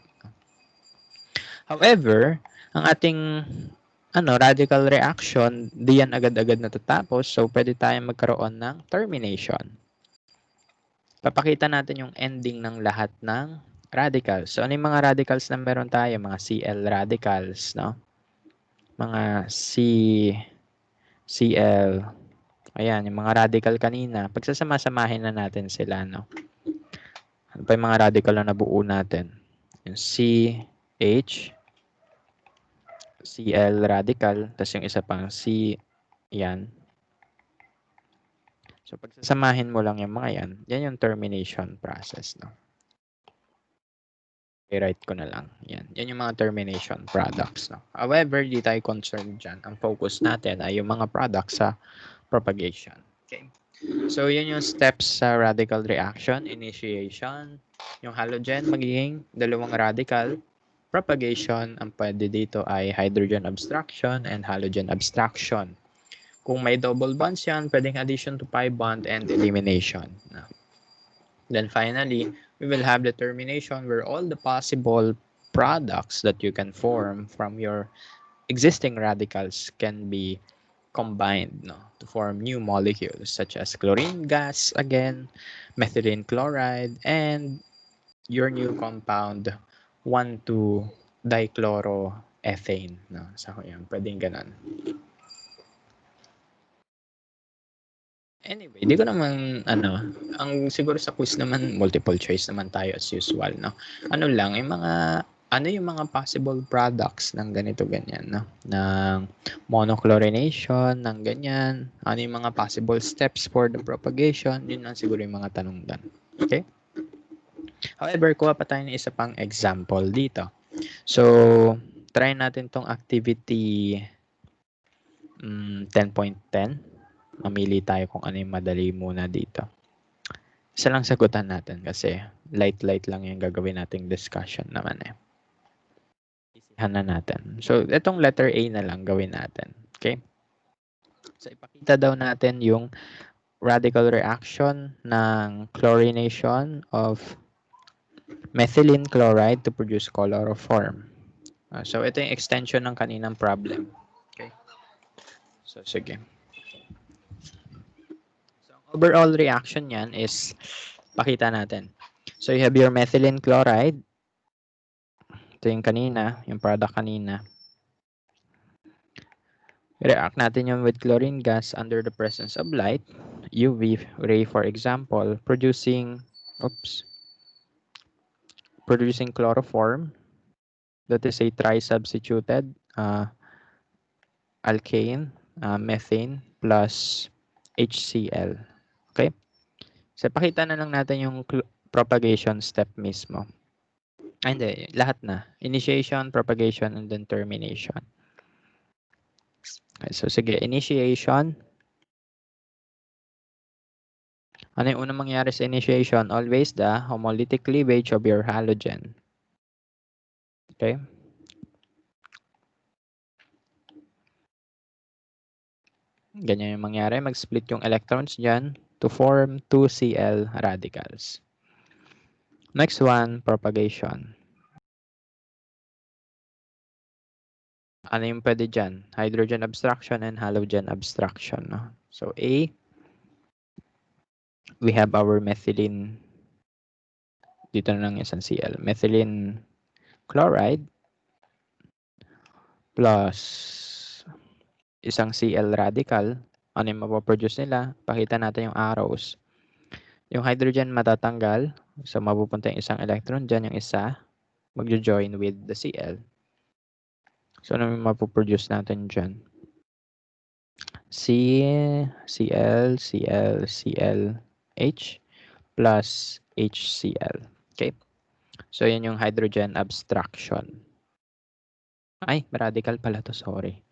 However, ang ating radical reaction, di yan agad-agad natatapos. So, pwede tayong magkaroon ng termination. Papakita natin yung ending ng lahat ng radicals. So, ano yung mga radicals na meron tayo? Mga Cl radicals, no? Mga Cl. Ayan, yung mga radical kanina. Pagsasama-samahin na natin sila, no? Ano pa yung mga radical na nabuo natin? Yung CH, Cl radical, tapos yung isa pang C, yan. So, pagsasamahin mo lang yung mga yan, yan yung termination process, no? I-write ko na lang. Yan. Yan yung mga termination products, no? However, di tayo concerned dyan. Ang focus natin ay yung mga products sa propagation. Okay? So, yun yung steps sa radical reaction, initiation, yung halogen magiging dalawang radical, propagation, ang pwede dito ay hydrogen abstraction and halogen abstraction. Kung may double bonds yan, pwedeng addition to pi bond and elimination. Then finally, we will have the termination where all the possible products that you can form from your existing radicals can be combined, no, to form new molecules such as chlorine gas, again, methylene chloride, and your new compound 1,2-dichloroethane. No? So, yan, pwedeng ganun. Anyway, di ko naman, ang siguro sa quiz naman, multiple choice naman tayo as usual, no? Ano lang, yung mga possible products ng ganito, ganyan, no? Ng monochlorination, ng ganyan. Ano yung mga possible steps for the propagation? Yun lang siguro yung mga tanong doon. Okay? However, kuha pa tayo ng isa pang example dito. So, try natin tong activity 10.10. Mamili tayo kung ano yung madali muna dito. Isa lang sagutan natin kasi light lang yung gagawin nating discussion naman eh. Isihan na natin. So, itong letter A na lang gawin natin. Okay? So, ipakita daw natin yung radical reaction ng chlorination of methylene chloride to produce chloroform. So, ito yung extension ng kaninang problem. Okay? So, sige. Overall reaction yan is, pakita natin. So, you have your methylene chloride. Ito yung kanina, yung product kanina. React natin yung with chlorine gas under the presence of light. UV ray, for example, producing chloroform. That is a tri-substituted alkane, methane, plus HCl. Okay? So, pakita na lang natin yung propagation step mismo. Hindi, lahat na. Initiation, propagation, and then termination. Okay, so, sige, initiation. Ano yung unang mangyari sa initiation? Always the homolytic cleavage of your halogen. Okay? Ganyan yung mangyari. Mag-split yung electrons dyan to form 2Cl radicals. Next one, propagation. Ano yung pwede dyan? Hydrogen abstraction and halogen abstraction. No? So A, we have our methylene. Dito na lang isang Cl. Methylene chloride plus isang Cl radical. Ano yung mapoproduce nila? Pakita natin yung arrows. Yung hydrogen matatanggal. So mapupunta yung isang electron dyan. Yung isa magjo-join with the Cl. So ano yung mapoproduce natin dyan? Cl, Cl, Cl, H plus HCl. Okay? So yan yung hydrogen abstraction. Ay, radical pala to. Sorry.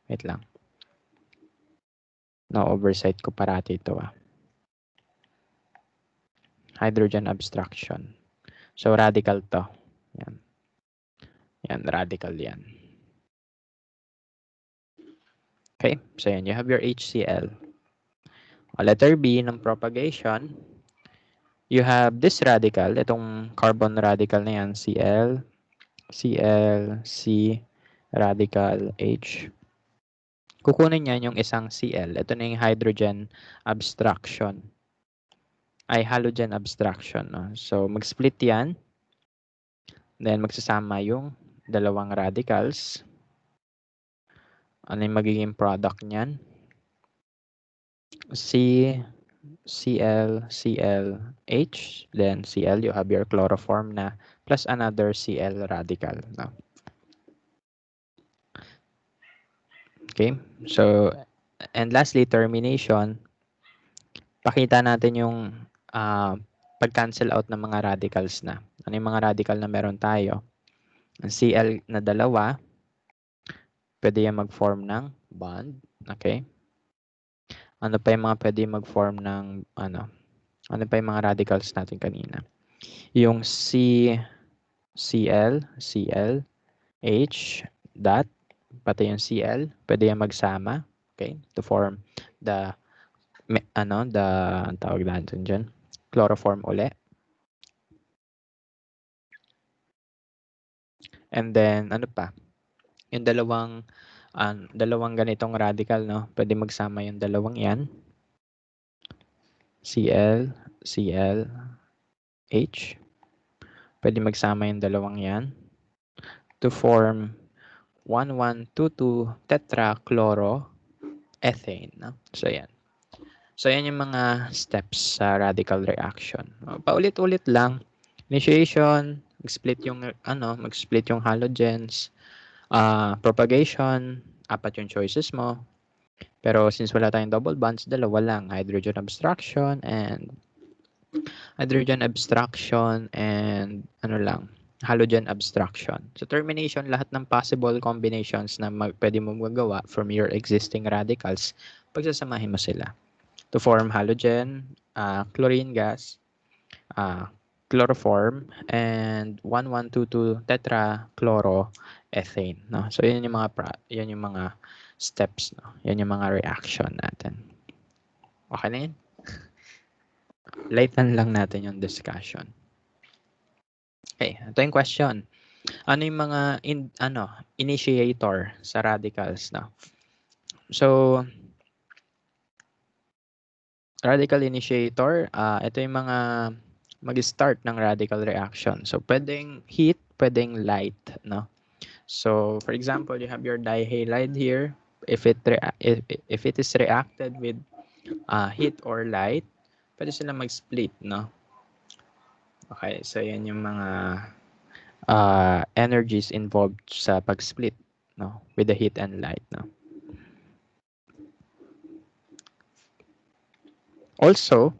Wait lang. Na-oversight ko parati ito. Hydrogen abstraction. So radical to. Yan. Yan, radical yan. Okay? So yan, you have your HCl. Letter B ng propagation, you have this radical, itong carbon radical na yan, Cl, Cl, C, radical H. Kukunin niyan yung isang Cl. Ito na yung hydrogen abstraction. Ay, halogen abstraction. No? So, mag-split yan. Then, magsasama yung dalawang radicals. Ano yung magiging product niyan? Cl, Cl, H, then Cl, you have your chloroform na plus another Cl radical. No? Okay, so, and lastly, termination. Pakita natin yung pag-cancel out ng mga radicals na. Ano yung mga radical na meron tayo? Ang Cl na dalawa, pwede yan mag-form ng bond. Okay? Ano pa yung mga pwede mag-form ng, ano pa yung mga radicals natin kanina? Yung Cl, H, dot, pati yung Cl, pwede yan magsama, okay, to form the, ang tawag natin dyan, chloroform uli. And then, ano pa? Yung dalawang ganitong radical, no? Pwede magsama yung dalawang yan. Cl, Cl, H. Pwede magsama yung dalawang yan to form 1122 tetrachloroethane. No? So, yan. So, yan yung mga steps sa radical reaction. Paulit-ulit lang. Initiation, mag-split yung halogens. Propagation, 4 yung choices mo. Pero since wala tayong double bonds, dalawa lang. Hydrogen abstraction and halogen abstraction. So termination, lahat ng possible combinations na pwede mo magawa from your existing radicals, pagsasamahin mo sila to form halogen, chlorine gas, chloroform, and 1122 tetrachloroethane. No? So yan yung mga steps. No? Yan yung mga reaction natin. Okay na yun? Lighten lang natin yung discussion. Okay, ito yung question. Ano yung mga initiator sa radicals? No? So, radical initiator, ito yung mga mag-start ng radical reaction. So, pwedeng heat, pwedeng light. No? So, for example, you have your dihalide here. If it is reacted with heat or light, pwede sila mag-split, no? Okay, so yan yung mga energies involved sa pag-split, no? With the heat and light, no? Also,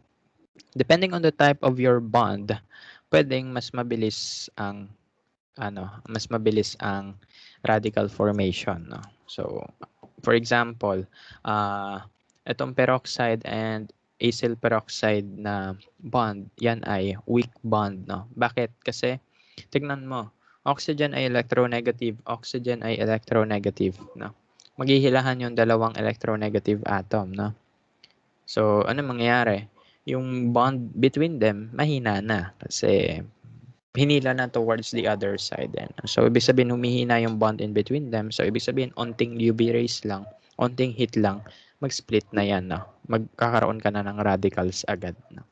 depending on the type of your bond, pwedeng mas mabilis ang radical formation, no? So, for example, itong peroxide and acyl peroxide na bond, yan ay weak bond, no? Bakit? Kasi, tignan mo, oxygen ay electronegative, oxygen ay electronegative, no? Maghihilahan yung dalawang electronegative atom, no? So, ano mangyayari? Yung bond between them, mahina na kasi hinila na towards the other side. So, ibig sabihin, humihina yung bond in between them. So, ibig sabihin, onting UV rays lang, onting heat lang, mag-split na yan. No? Magkakaroon ka na ng radicals agad. No?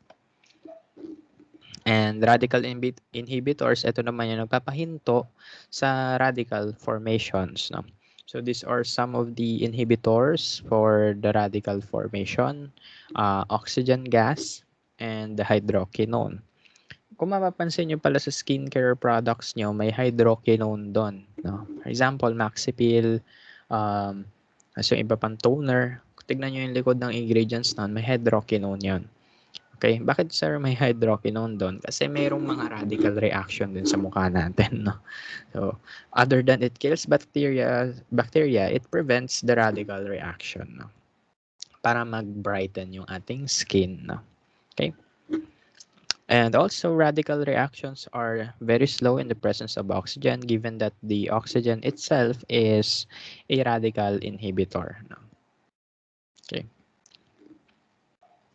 And radical inhibitors, ito naman yung nagpapahinto sa radical formations. No? So, these are some of the inhibitors for the radical formation, oxygen gas, and the hydroquinone. Kung mapapansin nyo pala sa skincare products nyo, may hydroquinone doon. No? For example, Maxipil, so yung iba pang toner. Tignan nyo yung likod ng ingredients noon, may hydroquinone yun. Okay, bakit sir may hydroquinone doon? Kasi mayroong mga radical reaction din sa mukha natin. No? So, other than it kills bacteria, it prevents the radical reaction. No? Para mag-brighten yung ating skin. No? Okay? And also, radical reactions are very slow in the presence of oxygen given that the oxygen itself is a radical inhibitor. No? Okay.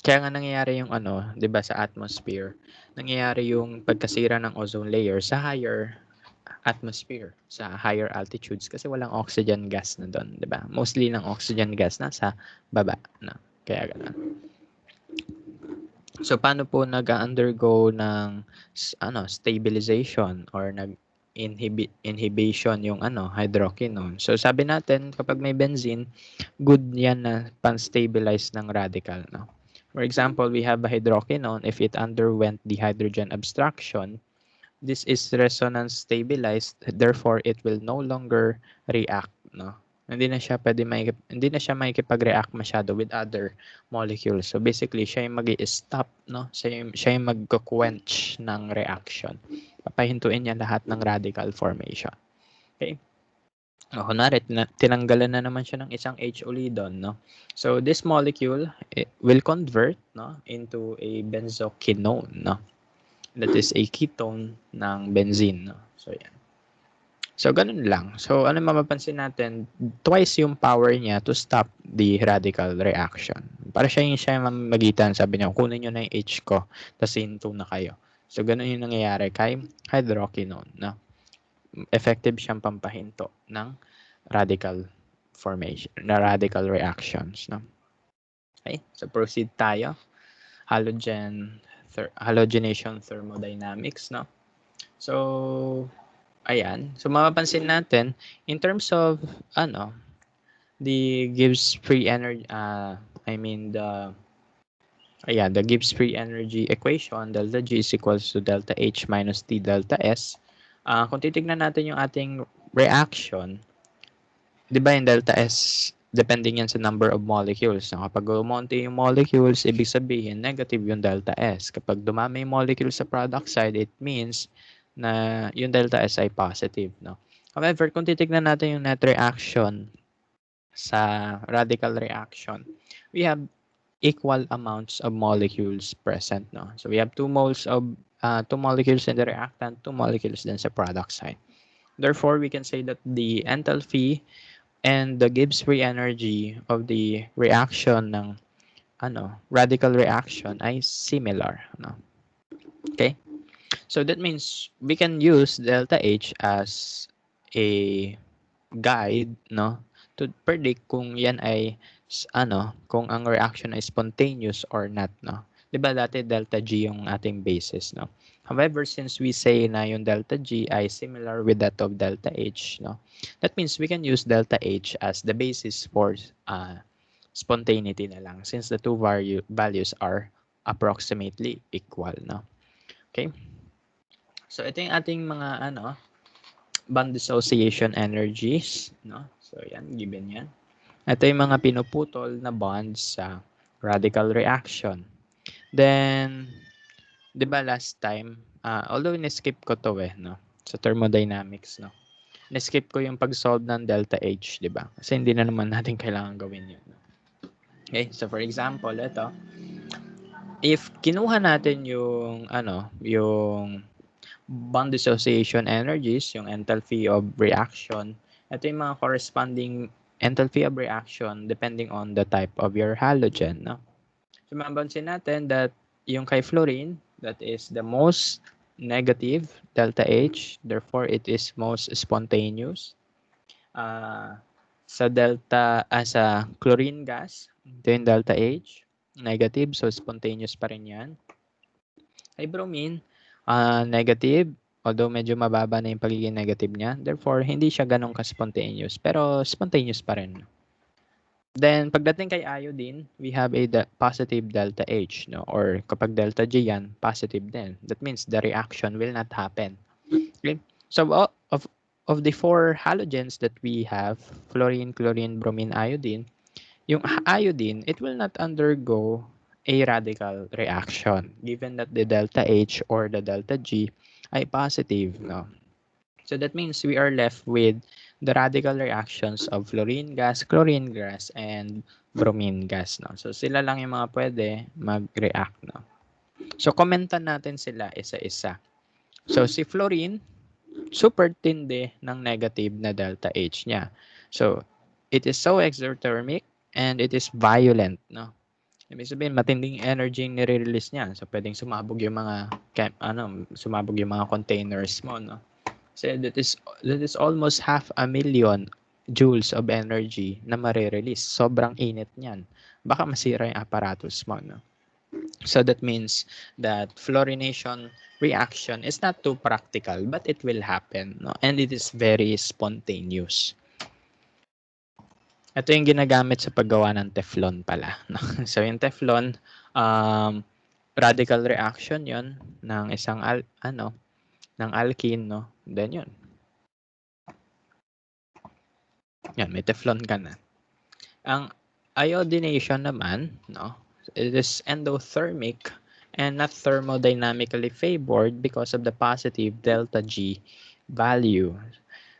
Kaya nga nangyayari yung 'di ba sa atmosphere, nangyayari yung pagkasira ng ozone layer sa higher atmosphere, sa higher altitudes kasi walang oxygen gas na doon, 'di ba? Mostly ng oxygen gas nasa baba, no? Kaya gano'n. So, paano po nag-undergo ng stabilization or inhibition yung hydroquinone? So, sabi natin, kapag may benzene, good yan na pan-stabilize ng radical. No? For example, we have a hydroquinone. If it underwent the hydrogen abstraction, this is resonance stabilized, therefore, it will no longer react. No? Hindi na siya makikipag-react masyado with other molecules. So basically, siya yung mag-i-stop, no? Siya yung mag-quench ng reaction. Papahintuin niya lahat ng radical formation. Okay? Kunwari, tinanggalan na naman siya ng isang H uli doon, no? So this molecule will convert, no, into a benzoquinone, no? That is a ketone ng benzene, no? So yan. So, ganun lang. So, ano mapapansin natin, twice yung power niya to stop the radical reaction. Para siya yung magitan, sabi niya, kunin nyo na yung H ko, tapos hinto na kayo. So, ganun yung nangyayari kay hydroquinone. No? Effective siyang pampahinto ng radical formation, na radical reactions. No? Okay, so proceed tayo. Halogenation Thermodynamics. No? So, ayan. So, mapapansin natin, in terms of, the Gibbs free energy, the Gibbs free energy equation, delta G is equals to delta H minus T delta S. Kung titignan natin yung ating reaction, di ba yung delta S, depending yan sa number of molecules. No? Kapag umonti yung molecules, ibig sabihin, negative yung delta S. Kapag dumami yung molecules sa product side, it means na yung delta S ay positive. No? However, kung titignan natin yung net reaction sa radical reaction, we have equal amounts of molecules present. No? So we have 2 molecules in the reactant, 2 molecules din sa product side. Therefore, we can say that the enthalpy and the Gibbs free energy of the reaction ng radical reaction ay similar. No? Okay? So that means we can use delta H as a guide, no, to predict kung yan ay kung ang reaction ay spontaneous or not, no. 'Di ba dati delta G yung ating basis, no. However, since we say na yung delta G ay similar with that of delta H, no, that means we can use delta H as the basis for spontaneity na lang since the two values are approximately equal, no. Okay? So ito yung ating mga bond dissociation energies, no? So yan, given yan. Ito yung mga pinuputol na bonds sa radical reaction. Then, 'di ba last time, although in-skip ko to no, sa thermodynamics, no. Na-skip ko yung pag-solve ng delta H, 'di ba? Kasi hindi na naman natin kailangan gawin 'yun. No? Okay, so for example, ito, if kinuha natin yung yung bond dissociation energies, yung enthalpy of reaction, ito yung mga corresponding enthalpy of reaction depending on the type of your halogen, no? So mabansin natin that yung kay fluorine, that is the most negative delta H, therefore it is most spontaneous. Sa sa chlorine gas, ito yung delta H, negative, so spontaneous pa rin yan. Kay bromine, negative, although medyo mababa na yung pagiging negative niya. Therefore, hindi siya ganun ka-spontaneous, pero spontaneous pa rin. Then, pagdating kay iodine, we have a positive delta H, no? Or kapag delta G yan, positive din. That means the reaction will not happen. Okay? So, of the four halogens that we have, fluorine, chlorine, bromine, iodine, yung iodine, it will not undergo a radical reaction given that the delta H or the delta G ay positive. No? So that means we are left with the radical reactions of fluorine gas, chlorine gas, and bromine gas. No? So sila lang yung mga pwede mag-react. No? So commentan natin sila isa-isa. So si fluorine, super tindi ng negative na delta H niya. So it is so exothermic and it is violent, no? Ibig sabihin, matinding energy yung nire-release niya. So, pwedeng sumabog yung mga, sumabog yung mga containers mo, no? So, that is almost 500,000 joules of energy na mare-release. Sobrang init niyan. Baka masira yung apparatus mo, no? So, that means that fluorination reaction is not too practical, but it will happen, no? And it is very spontaneous. Ito yung ginagamit sa paggawa ng Teflon pala. No? So yung Teflon, radical reaction yon ng isang ng alkene, no? Then yun. Yan, may Teflon ka na. Ang iodination naman, no? It is endothermic and not thermodynamically favored because of the positive delta G value.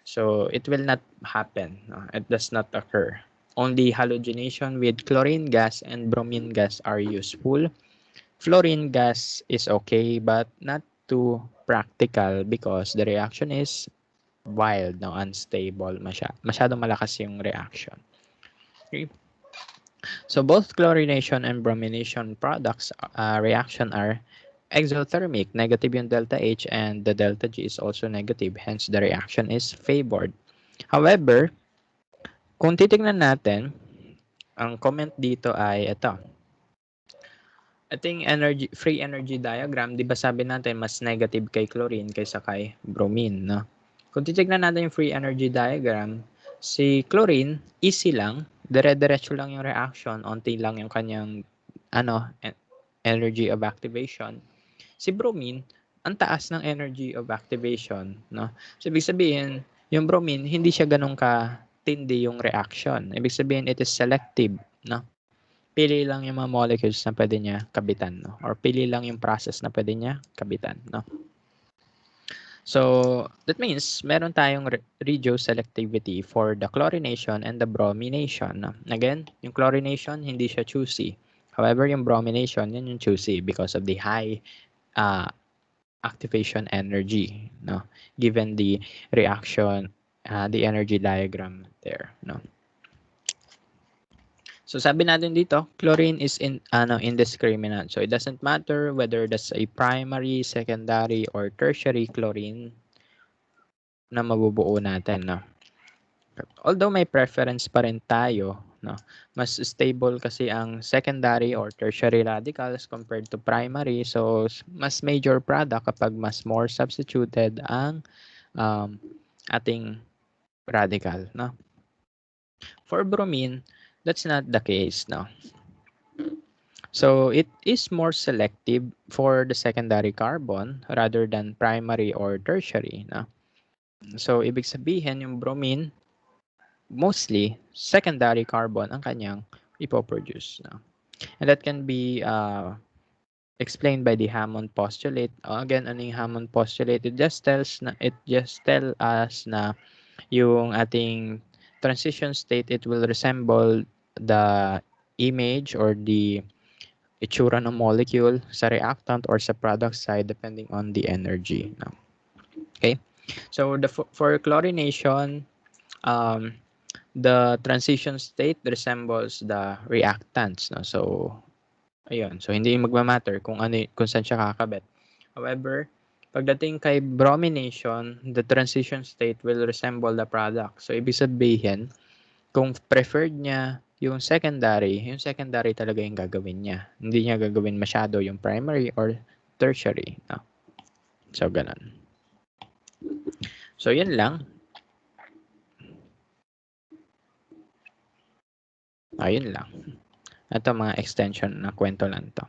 So it will not happen. No? It does not occur. Only halogenation with chlorine gas and bromine gas are useful. Fluorine gas is okay, but not too practical because the reaction is wild, no, unstable. Masyadong malakas yung reaction. Okay. So both chlorination and bromination products reaction are exothermic, negative yung delta H, and the delta G is also negative, hence the reaction is favored. However, kung titignan natin, ang comment dito ay ito. Ito yung free energy diagram, di ba sabi natin mas negative kay chlorine kaysa kay bromine, no? Kung titignan natin yung free energy diagram, si chlorine, easy lang, dire-diretso lang yung reaction, onti lang yung kanyang energy of activation. Si bromine, ang taas ng energy of activation, no? So ibig sabihin, yung bromine hindi siya ganun ka tindi yung reaction. Ibig sabihin it is selective, no? Pili lang yung mga molecules na pwede niya kabitan, no? Or pili lang yung process na pwede niya kabitan, no? So, that means meron tayong regioselectivity for the chlorination and the bromination. No? Again, yung chlorination, hindi siya choosy. However, yung bromination, yun yung choosy because of the high activation energy, no? Given the reaction, the energy diagram there, no? So sabi natin dito, chlorine is indiscriminate. So it doesn't matter whether that's a primary, secondary, or tertiary chlorine na mabubuo natin, no? Although may preference pa rin tayo, no? Mas stable kasi ang secondary or tertiary radicals compared to primary. So mas major product kapag mas more substituted ang ating radical, no? For bromine, that's not the case, no? So it is more selective for the secondary carbon rather than primary or tertiary, no? So ibig sabihin yung bromine mostly secondary carbon ang kanyang ipoproduce, no? And that can be explained by the Hammond postulate. Again, ano yung Hammond postulate? It just tells us na yung ating transition state, it will resemble the image or the itsura ng molecule sa reactant or sa product side depending on the energy. No? Okay? So for chlorination, the transition state resembles the reactants. No? So, ayun. So, hindi magmamatter kung saan siya kakabit. However, pagdating kay bromination, the transition state will resemble the product. So, ibig sabihin, kung preferred niya yung secondary talaga yung gagawin niya. Hindi niya gagawin masyado yung primary or tertiary. No? So, ganun. So, yun lang. Ayun lang. Ito mga extension na kwento lang to.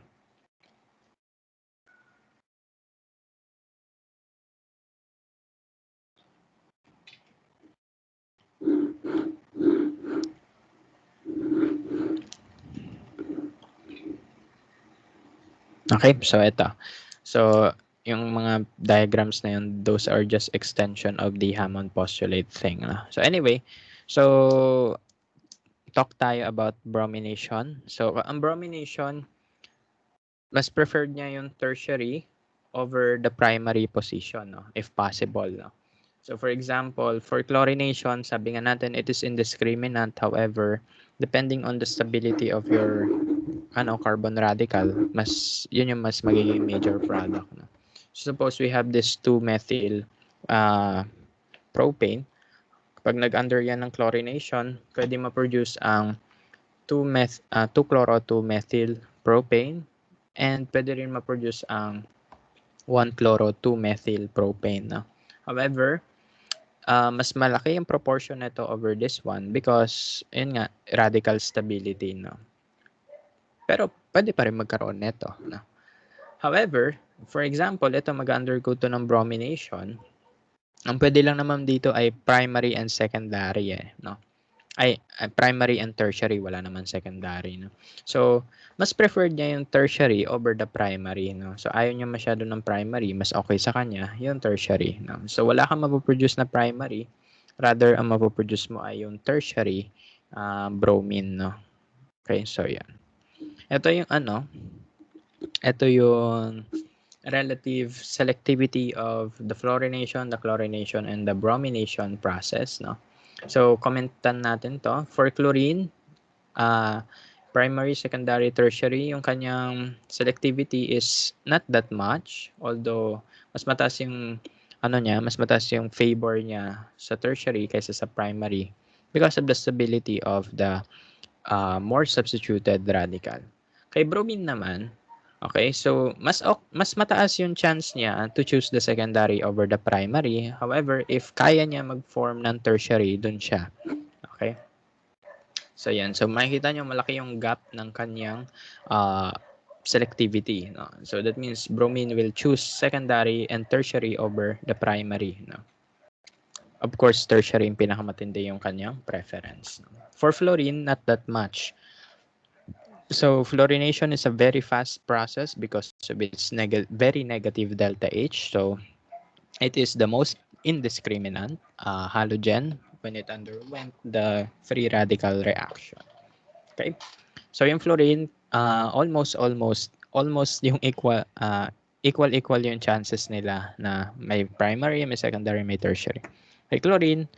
Okay, so ito. So, yung mga diagrams na yun, those are just extension of the Hammond postulate thing. So anyway, so talk tayo about bromination. So, ang bromination, mas preferred niya yung tertiary over the primary position, no? If possible. No? So for example, for chlorination, sabi nga natin, it is indiscriminate. However, depending on the stability of your carbon radical, yun yung mas magiging major product. No? So suppose we have this 2-methyl propane. Pag nag-under yan ng chlorination, pwede ma-produce ang 2-chloro-2-methyl propane and pwede rin ma-produce ang 1-chloro-2-methyl propane. No? However, mas malaki yung proportion nito over this one because, yun nga, radical stability. No? Pero pwede pa rin magkaroon nito. No? However, for example, ito mag-undergo to ng bromination. Ang pwede lang naman dito ay primary and secondary. No? Ay, primary and tertiary, wala naman secondary. No? So, mas preferred niya yung tertiary over the primary. No? So, ayaw niya masyado ng primary. Mas okay sa kanya yung tertiary. No? So, wala kang mapoproduce na primary. Rather, ang mapoproduce mo ay yung tertiary bromine. No? Okay, so yan. Ito yung ito yung relative selectivity of the fluorination, the chlorination, and the bromination process. No? So, commentan natin to. For chlorine, primary, secondary, tertiary, yung kanyang selectivity is not that much. Although, mas mataas yung mas mataas yung favor niya sa tertiary kaysa sa primary because of the stability of the more substituted radical. Kay bromine naman, okay, so mas mataas yung chance niya to choose the secondary over the primary. However, if kaya niya mag-form ng tertiary, dun siya. Okay? So yan. So makikita niyo malaki yung gap ng kanyang selectivity. No? So that means bromine will choose secondary and tertiary over the primary. No? Of course, tertiary yung pinakamatindi yung kanyang preference. No? For fluorine, not that much. So fluorination is a very fast process because of its very negative delta H. So it is the most indiscriminate halogen when it underwent the free radical reaction. Okay? So yung fluorine, almost yung equal yung chances nila na may primary, may secondary, may tertiary. Kay chlorine,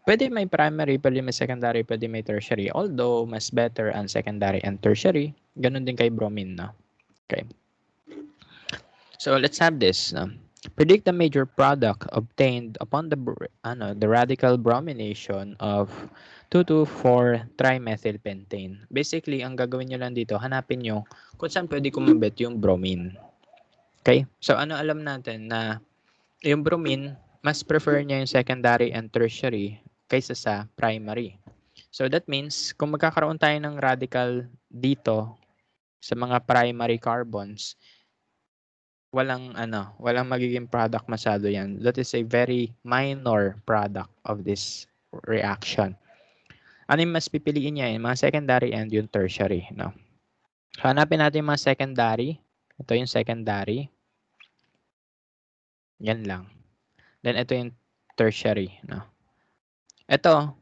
pwede may primary, pwede may secondary, pwede may tertiary. Although, mas better ang secondary and tertiary. Ganun din kay bromine, no? Okay. So, let's have this. Predict the major product obtained upon the radical bromination of 2,2,4-trimethylpentane. Basically, ang gagawin nyo lang dito, hanapin nyo kung saan pwede kumabit yung bromine. Okay? So, alam natin na yung bromine, mas prefer niya yung secondary and tertiary kaysa sa primary. So that means, kung magkakaroon tayo ng radical dito sa mga primary carbons, walang magiging product masyado yan. That is a very minor product of this reaction. Ano yung mas pipiliin niya? Yung mga secondary and yung tertiary. No? Hanapin natin yung mga secondary. Ito yung secondary. Yan lang. Then ito yung tertiary. No? Ito,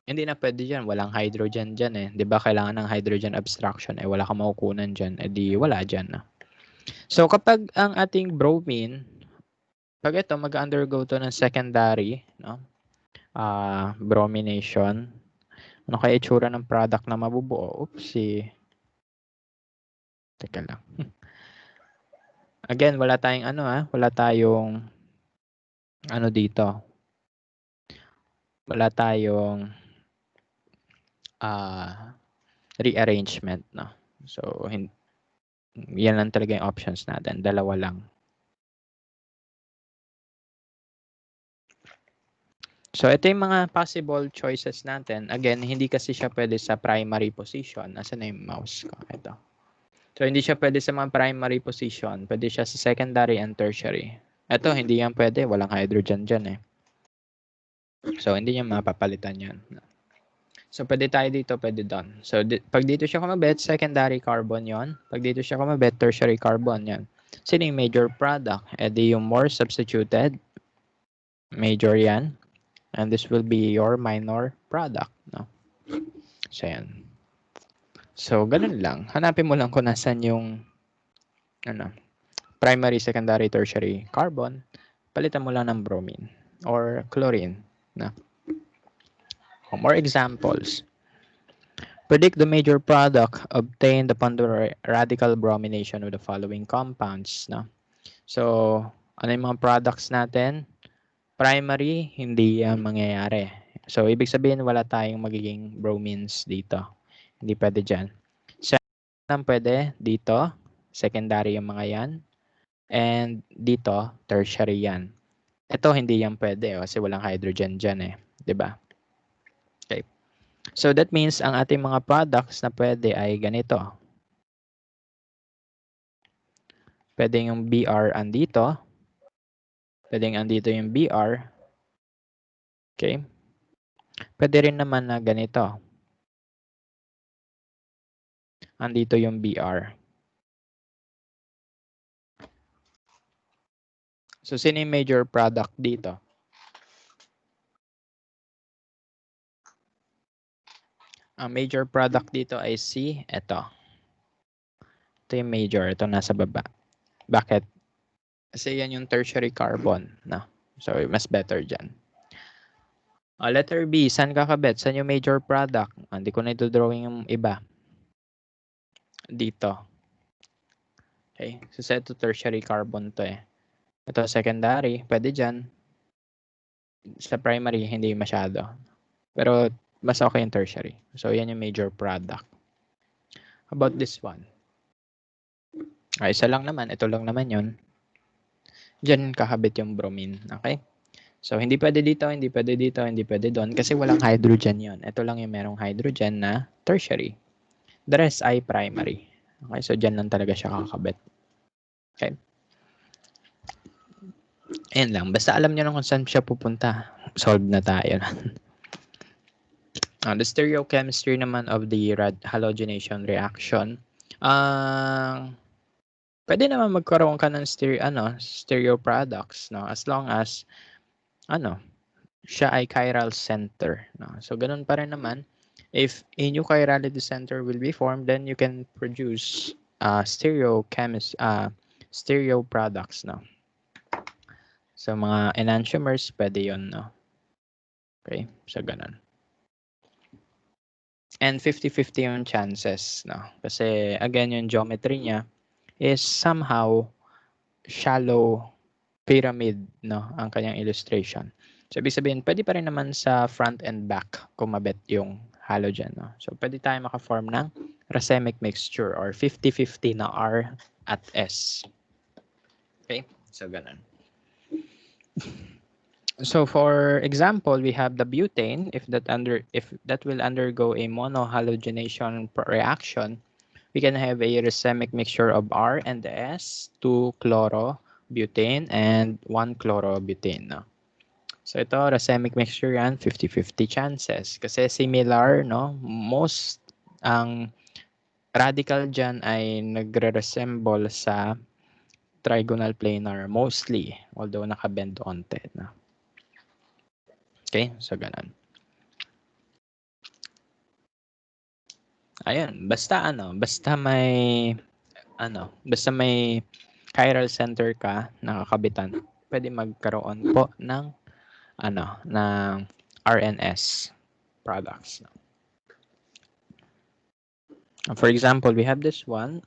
Hindi na pwede dyan. Walang hydrogen dyan eh. Di ba kailangan ng hydrogen abstraction? Eh wala kang makukunan dyan. Eh di wala dyan na. So kapag ang ating bromine, pag ito mag-undergo to ng secondary, no? Bromination. Ano kaya itsura ng product na mabubuo? Oopsie. Teka lang. Again, wala tayong wala tayong ano dito. Wala tayong rearrangement, no? So, yan lang talaga yung options natin. Dalawa lang. So, ito yung mga possible choices natin. Again, hindi kasi siya pwede sa primary position. Nasaan na yung mouse ko? Ito. So, hindi siya pwede sa mga primary position. Pwede siya sa secondary and tertiary. Ito, hindi yan pwede. Walang hydrogen dyan eh. So, hindi niya mapapalitan yan. So, pwede tayo dito, pwede doon. So, pag dito siya kumabit, secondary carbon yon. Pag dito siya kumabit, tertiary carbon yan. Sino yung major product? E di yung more substituted, major yan. And this will be your minor product. No? So, yan. So, ganun lang. Hanapin mo lang kung nasan yung primary, secondary, tertiary carbon. Palitan mo lang ng bromine or chlorine. No? More examples. Predict the major product obtained upon the radical bromination of the following compounds. No? So, ano yung mga products natin? Primary, hindi yan mangyayari. So, ibig sabihin, wala tayong magiging bromines dito. Hindi pwede dyan. Second, pwede dito. Secondary yung mga yan. And dito, tertiary yan. Ito, hindi yan pwede kasi walang hydrogen dyan eh. Diba? Okay. So, that means ang ating mga products na pwede ay ganito. Pwede yung BR andito. Pwede andito yung BR. Okay. Pwede rin naman na ganito. Andito yung BR. So, sino yung major product dito? Ang major product dito ay ito. Ito yung major. Ito nasa baba. Bakit? Kasi yan yung tertiary carbon. No? So, mas better dyan. Letter B, saan kakabit? Saan yung major product? Hindi ko na ito-drawing yung iba. Dito. Okay. So, ito tertiary carbon to eh. Ito secondary. Pwede dyan. Sa primary, hindi masyado. Pero, mas okay yung tertiary. So, yan yung major product. How about this one? Isa lang naman. Ito lang naman yun. Diyan kakabit yung bromine. Okay? So, hindi pwede dito, hindi pwede dito, hindi pwede doon kasi walang hydrogen yon. Ito lang yung merong hydrogen na tertiary. The rest ay primary. Okay? So, dyan lang talaga siya kakabit. Okay? Ayan lang. Basta alam nyo lang kung saan siya pupunta. Solve na tayo. The stereochemistry naman of the halogenation reaction. Pwede naman magkaroon ka ng stereo products, no? As long as siya ay chiral center, no? So ganun pa rin naman. If a new chirality center will be formed, then you can produce stereo products, no? So mga enantiomers, pwede yun, no? Okay, so ganun. And 50-50 yung chances, no? Kasi again, yung geometry niya is somehow shallow pyramid, no? Ang kanyang illustration. So, ibig sabihin, pwede pa rin naman sa front and back kumabit yung halogen, no? So, pwede tayo maka-form ng racemic mixture or 50-50 na R at S. Okay? So, ganun. So, for example, we have the butane. If that will undergo a monohalogenation reaction, we can have a racemic mixture of R and S, 2 chlorobutane and 1 chlorobutane. No? So ito, racemic mixture yan, 50-50 chances. Kasi similar, no? Most ang radical dyan ay nagre-resemble sa trigonal planar mostly, although nakabend onte. No? Okay, so ganun. Ayun, basta may chiral center ka nakakabitan, pwede magkaroon po ng RNS products. For example, we have this one,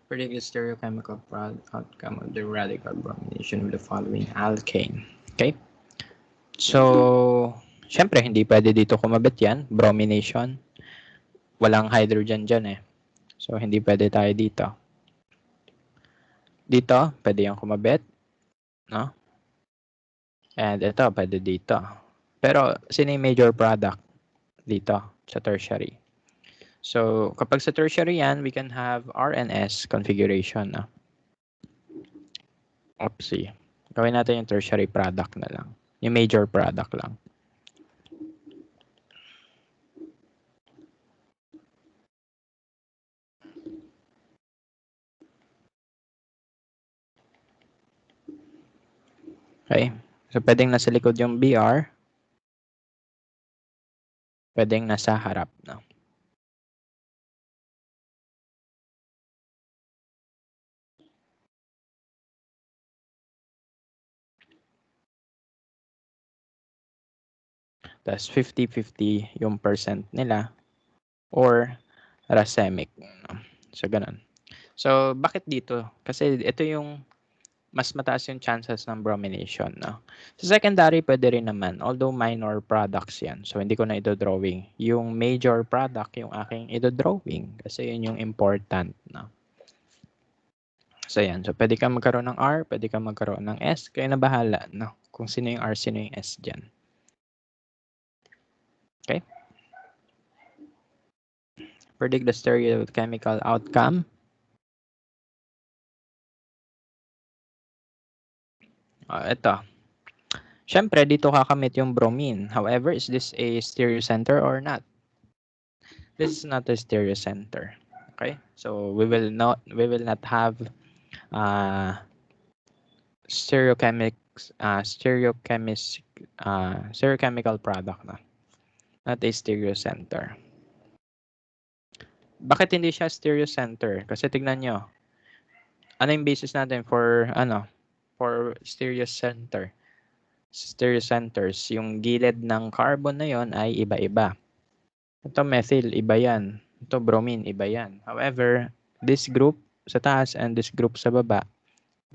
predict the stereochemical outcome of the radical bromination of the following alkane. Okay? So, syempre, hindi pwede dito kumabit yan, bromination. Walang hydrogen dyan eh. So, hindi pwede tayo dito. Dito, pwede yung kumabit. No? And ito, pwede dito. Pero, sino yung major product? Dito, sa tertiary. So, kapag sa tertiary yan, we can have RNS configuration. No? Oopsie. Gawin natin yung tertiary product na lang. Yung major product lang. Okay? So, pwedeng nasa likod yung BR. Pwedeng nasa harap. No? Tapos 50-50 yung percent nila or racemic. No? So, ganun. So, bakit dito? Kasi ito yung mas mataas yung chances ng bromination. No? Sa secondary, pwede rin naman. Although minor products yan. So, hindi ko na ito-drawing. Yung major product, yung aking ito-drawing. Kasi yun yung important. No? So, yan. So, pwede ka magkaroon ng R, pwede ka magkaroon ng S. Kaya na bahala. No? Kung sino yung R, sino yung S dyan. Okay? Predict the stereochemical outcome. Ito. Siyempre, dito kakamit yung bromine. However, is this a stereocenter or not? This is not a stereocenter. Okay? So, we will not have stereochemical product na. Not a stereocenter. Bakit hindi siya stereocenter? Kasi tignan nyo. Ano yung basis natin for stereocenter? Stereocenters, yung gilid ng carbon na yon ay iba-iba. Ito methyl, iba yan. Ito bromine, iba yan. However, this group sa taas and this group sa baba,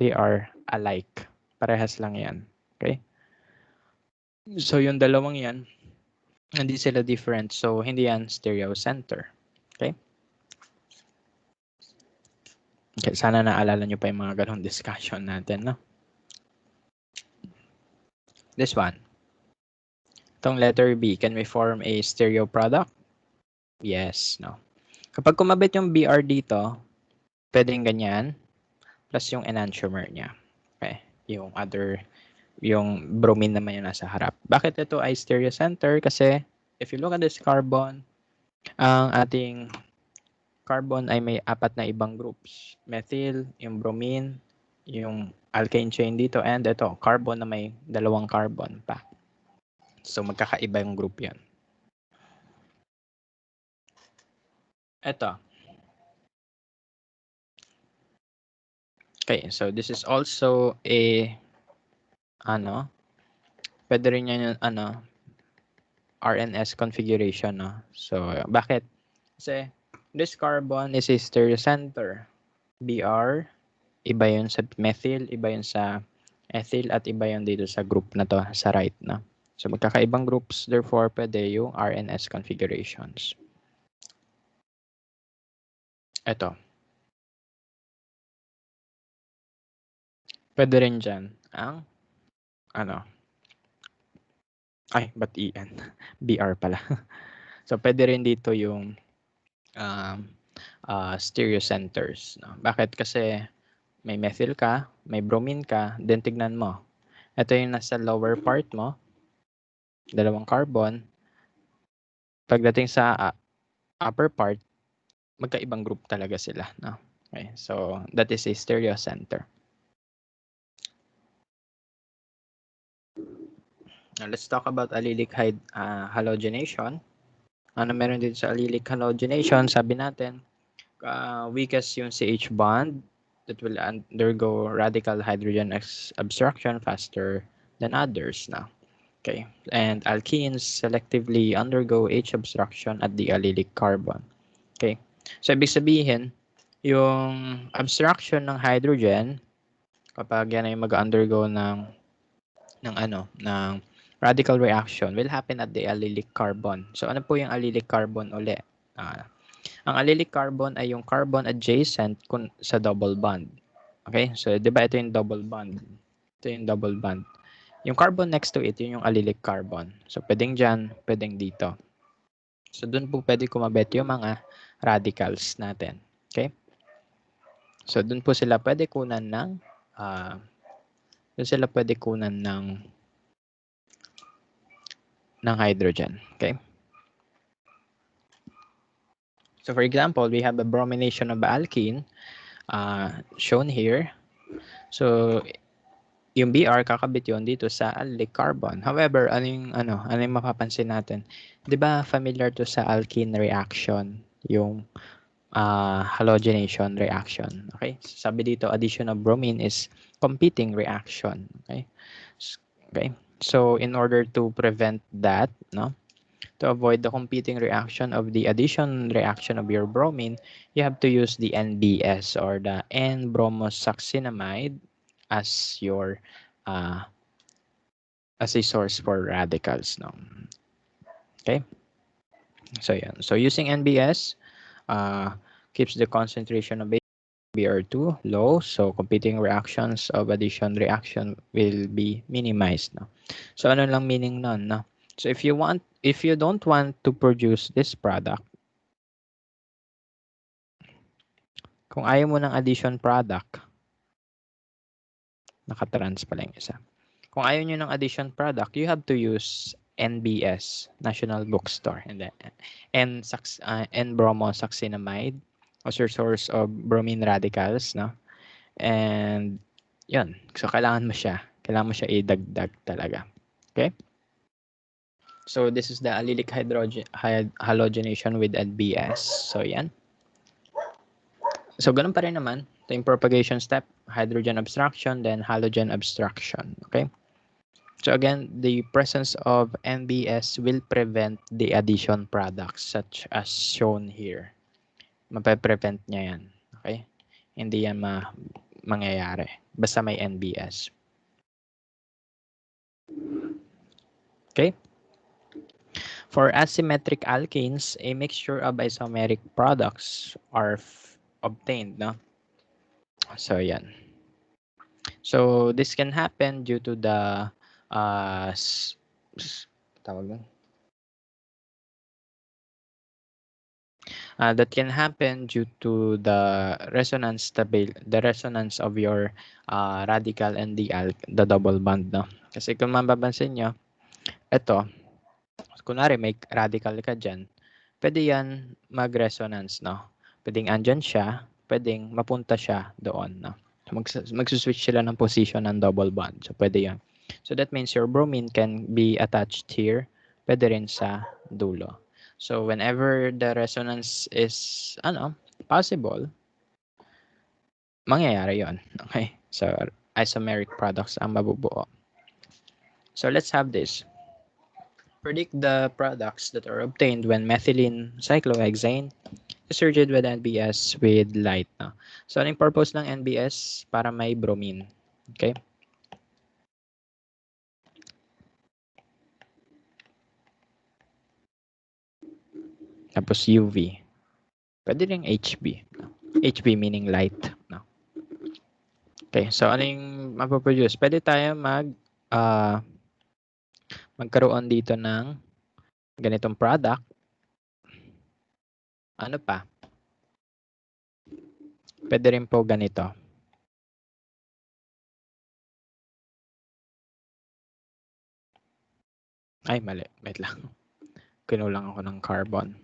they are alike. Parehas lang yan. Okay? So, yung dalawang yan, hindi sila different. So, hindi yan stereocenter. Okay? Okay, sana naalala nyo pa yung mga ganong discussion natin, no? This one. Itong letter B, can we form a stereo product? Yes, no. Kapag kumabit yung BR dito, pwedeng ganyan, plus yung enantiomer niya. Okay, yung bromine naman yung nasa harap. Bakit ito ay stereocenter? Kasi if you look at this carbon, ang ating carbon ay may 4 na ibang groups. Methyl, yung bromine, yung alkane chain dito, and ito, carbon na may 2 carbon pa. So, magkakaiba yung group yan. Ito. Okay, so this is also a pwede rin yan yung RNS configuration, no? So, bakit? Kasi this carbon is a stereocenter. BR, iba yun sa methyl, iba yun sa ethyl, at iba yun dito sa group na to, sa right, no? So, magkakaibang groups, therefore, pwede yung RNS configurations. Ito. Pwede rin dyan ang ba't EN? BR pala. So, pwede rin dito yung stereocenters. No? Bakit? Kasi may methyl ka, may bromine ka, then tignan mo. Ito yung nasa lower part mo, 2 carbon. Pagdating sa upper part, magkaibang group talaga sila. No? Okay, so that is a stereocenter. Now, let's talk about allylic halogenation. Ano meron dito sa allylic halogenation? Sabi natin, weakest yung CH bond that will undergo radical hydrogen abstraction faster than others now. Okay, and alkenes selectively undergo H abstraction at the allylic carbon. Okay, so ibig sabihin, yung abstraction ng hydrogen, kapag yan ay mag-undergo ng radical reaction, will happen at the allylic carbon. So ano po yung allylic carbon uli? Ang allylic carbon ay yung carbon adjacent sa double bond. Okay, so di ba ito yung double bond? Ito yung double bond. Yung carbon next to it, yun yung allylic carbon. So, pwedeng dyan, pwedeng dito. So, dun po pwede kumabit yung mga radicals natin. Okay? So, dun po sila pwede kunan ng hydrogen. Okay? So, for example, we have a bromination of alkene shown here. So, yung Br kakabit yon dito sa allylic carbon. However, ano yung mapapansin natin? 'Di ba familiar to sa alkene reaction, yung halogenation reaction. Okay? Sabi dito, addition of bromine is competing reaction. Okay? Okay? So, in order to prevent that, no? To avoid the competing reaction of the addition reaction of your bromine, you have to use the NBS or the N-bromosuccinamide as your as a source for radicals. No? Okay? So, yeah. So, using NBS keeps the concentration of BR2 low, so competing reactions of addition reaction will be minimized. No? So, ano lang meaning nun? No? So, if you don't want to produce this product, kung ayaw mo ng addition product, nakatrans pala yung isa. Kung ayaw nyo ng addition product, you have to use NBS, National Bookstore, and then N-bromosuccinamide as your source of bromine radicals, no? And yun, so kailangan mo siya idagdag talaga. Okay? So this is the allylic halogenation with NBS. So yan. So ganun pa rin naman, ito yung propagation step, hydrogen abstraction, then halogen abstraction. Okay? So again, the presence of NBS will prevent the addition products such as shown here. Mape-prevent niya yan. Okay? Hindi yan mangyayari. Basta may NBS. Okay? For asymmetric alkanes, a mixture of isomeric products are obtained. No? So yan. So this can happen due to the tawag lang. That can happen due to the resonance of your radical and the double bond, no? Kasi kung mapapansin nyo, ito, kunwari may radical ka dyan, pwede yan mag-resonance, no? Pwedeng andyan siya, pwedeng mapunta siya doon, no? So magsuswitch sila ng position ng double bond. So pwede yan. So that means your bromine can be attached here, pwede rin sa dulo. So whenever the resonance is possible, mangyayari yon. Okay? So isomeric products ang mabubuo. So let's have this. Predict the products that are obtained when methylene cyclohexane is surged with NBS with light. No? So anong purpose ng NBS? Para may bromine. Okay? Tapos UV. Pwede rin HB. HB meaning light. No? Okay, so ano yung mapoproduce? Pwede tayo magkaroon dito ng ganitong product. Ano pa? Pwede rin po ganito. Ay, mali. Wait lang. Kinulang ako ng carbon.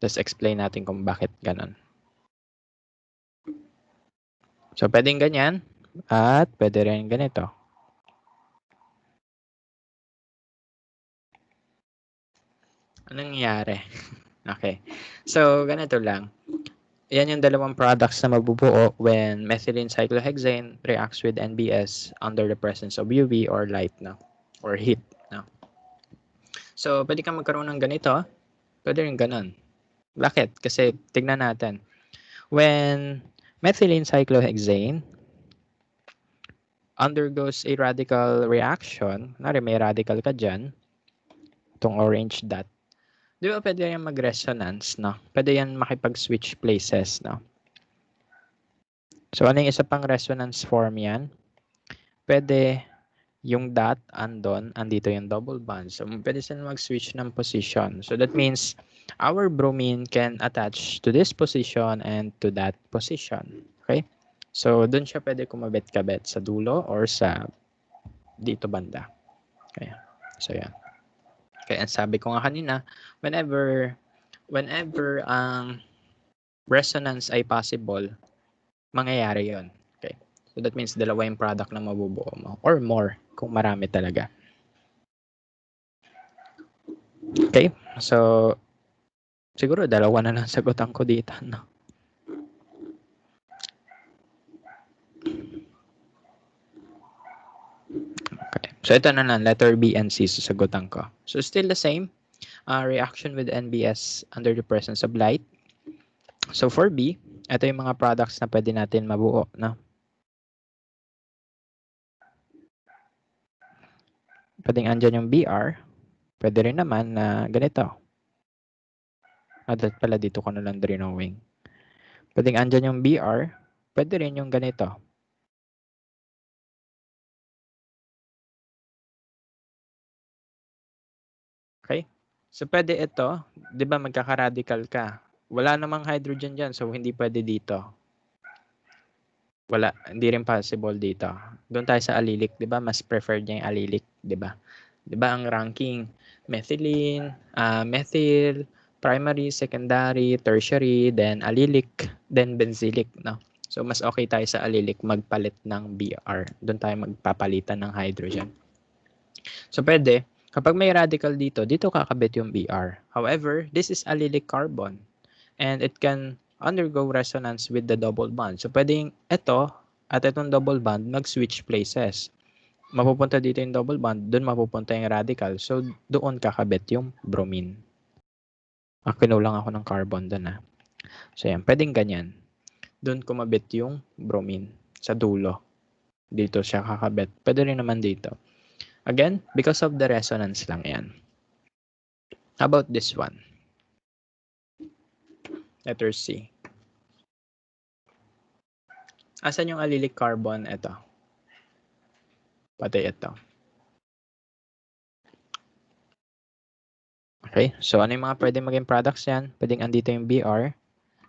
Let's explain natin kung bakit ganon. So, pwedeng ganyan. At pwede rin ganito. Anong nangyayari? Okay. So, ganito lang. Yan yung dalawang products na mabubuo when methylene cyclohexane reacts with NBS under the presence of UV or light, no? Or heat, no? So, pwede kang magkaroon ng ganito. Pwede rin ganun. Bakit? Kasi tignan natin. When methylene cyclohexane undergoes a radical reaction, may radical ka dyan, itong orange dot, di ba pwede yan mag-resonance, no? Pwede yan makipag-switch places, no? So, ano yung isa pang resonance form yan? Pwede yung dot andito yung double bond. So, pwede sila mag-switch ng position. So, that means our bromine can attach to this position and to that position. Okay? So, dun siya pwede kumabit-kabit sa dulo or sa dito banda. Okay. So, yan. Kaya sabi ko nga kanina, whenever ang resonance ay possible, mangyayari yon. Okay. So, that means dalawa yung product na mabubuo mo or more kung marami talaga. Okay. So, siguro dalawa na lang sagutan ko dito, no? Okay. So, ito na lang, letter B and C sasagutan ko. So, still the same. Reaction with NBS under the presence of light. So, for B, ito yung mga products na pwede natin mabuo, no? Pwedeng andyan yung BR. Pwede rin naman na ganito. Pala dito ko na lang drawing. Pwedeng andyan yung BR. Pwede rin yung ganito. Okay? So, pwede ito. Di ba magkaka-radical ka? Wala namang hydrogen dyan, so hindi pwede dito. Wala, hindi rin possible dito. Doon tayo sa alilic, 'di ba? Mas preferred niya yung alilic, 'di ba? 'Di ba ang ranking methylene, methyl, primary, secondary, tertiary, then alilic, then benzylic, no? So mas okay tayo sa alilic magpalit ng Br. Doon tayo magpapalitan ng hydrogen. So pwede, kapag may radical dito kakabit yung Br. However, this is allylic carbon and it can undergo resonance with the double bond. So pwedeng ito at itong double bond mag-switch places. Mapupunta dito yung double bond, doon mapupunta yung radical. So doon kakabit yung bromine. Kinulang ako ng carbon doon . So yan, pwedeng ganyan. Doon kumabit yung bromine sa dulo. Dito siya kakabit. Pwede rin naman dito. Again, because of the resonance lang yan. How about this one? Letter C. Asan yung allylic carbon? Ito. Pati ito. Okay, so ano yung mga pwedeng maging products yan? Pwedeng andito yung Br.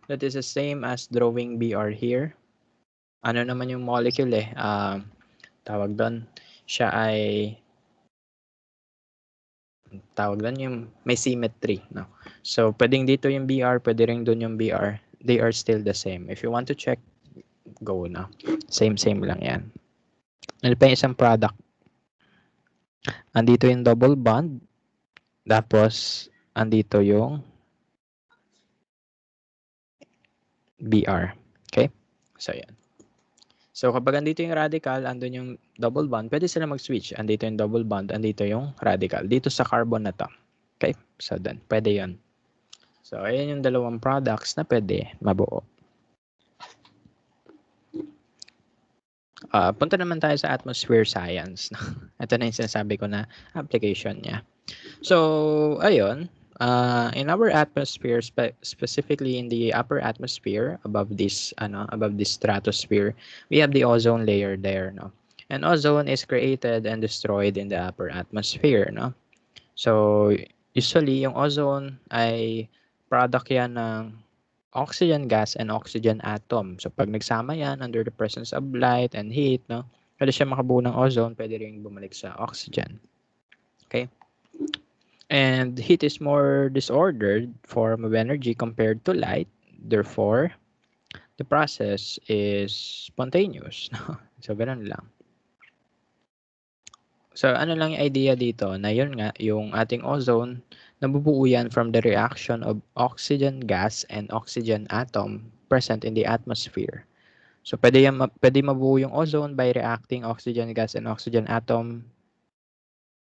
That is the same as drawing Br here. Ano naman yung molecule eh? Tawag doon. Siya ay tawag doon yung may symmetry. No? So, pwedeng dito yung Br, pwede rin doon yung Br. They are still the same. If you want to check, go na. Same lang yan. Ano pa yung isang product? Andito yung double bond. Tapos, andito yung Br. Okay? So, yan. So, kapag andito yung radical, andun yung double bond, pwede sila mag-switch. Andito yung double bond, andito yung radical. Dito sa carbon na to. Okay? So, dun. Pwede yon. So, ayan yung dalawang products na pwede mabuo. Punta naman tayo sa atmosphere science. Ito na yung sinasabi ko na application niya. So, ayun. In our atmosphere, specifically in the upper atmosphere, above this stratosphere, we have the ozone layer there, no? And ozone is created and destroyed in the upper atmosphere, no? So, usually, yung ozone ay product yan ng oxygen gas and oxygen atom. So, pag nagsama yan under the presence of light and heat, no? Pwede siya makabuo ng ozone, pwede rin bumalik sa oxygen. Okay? And heat is more disordered form of energy compared to light. Therefore, the process is spontaneous. So, ganun lang. So, ano lang yung idea dito na yun nga, yung ating ozone, nabubuo yan from the reaction of oxygen gas and oxygen atom present in the atmosphere. So, pwede mabuo yung ozone by reacting oxygen gas and oxygen atom,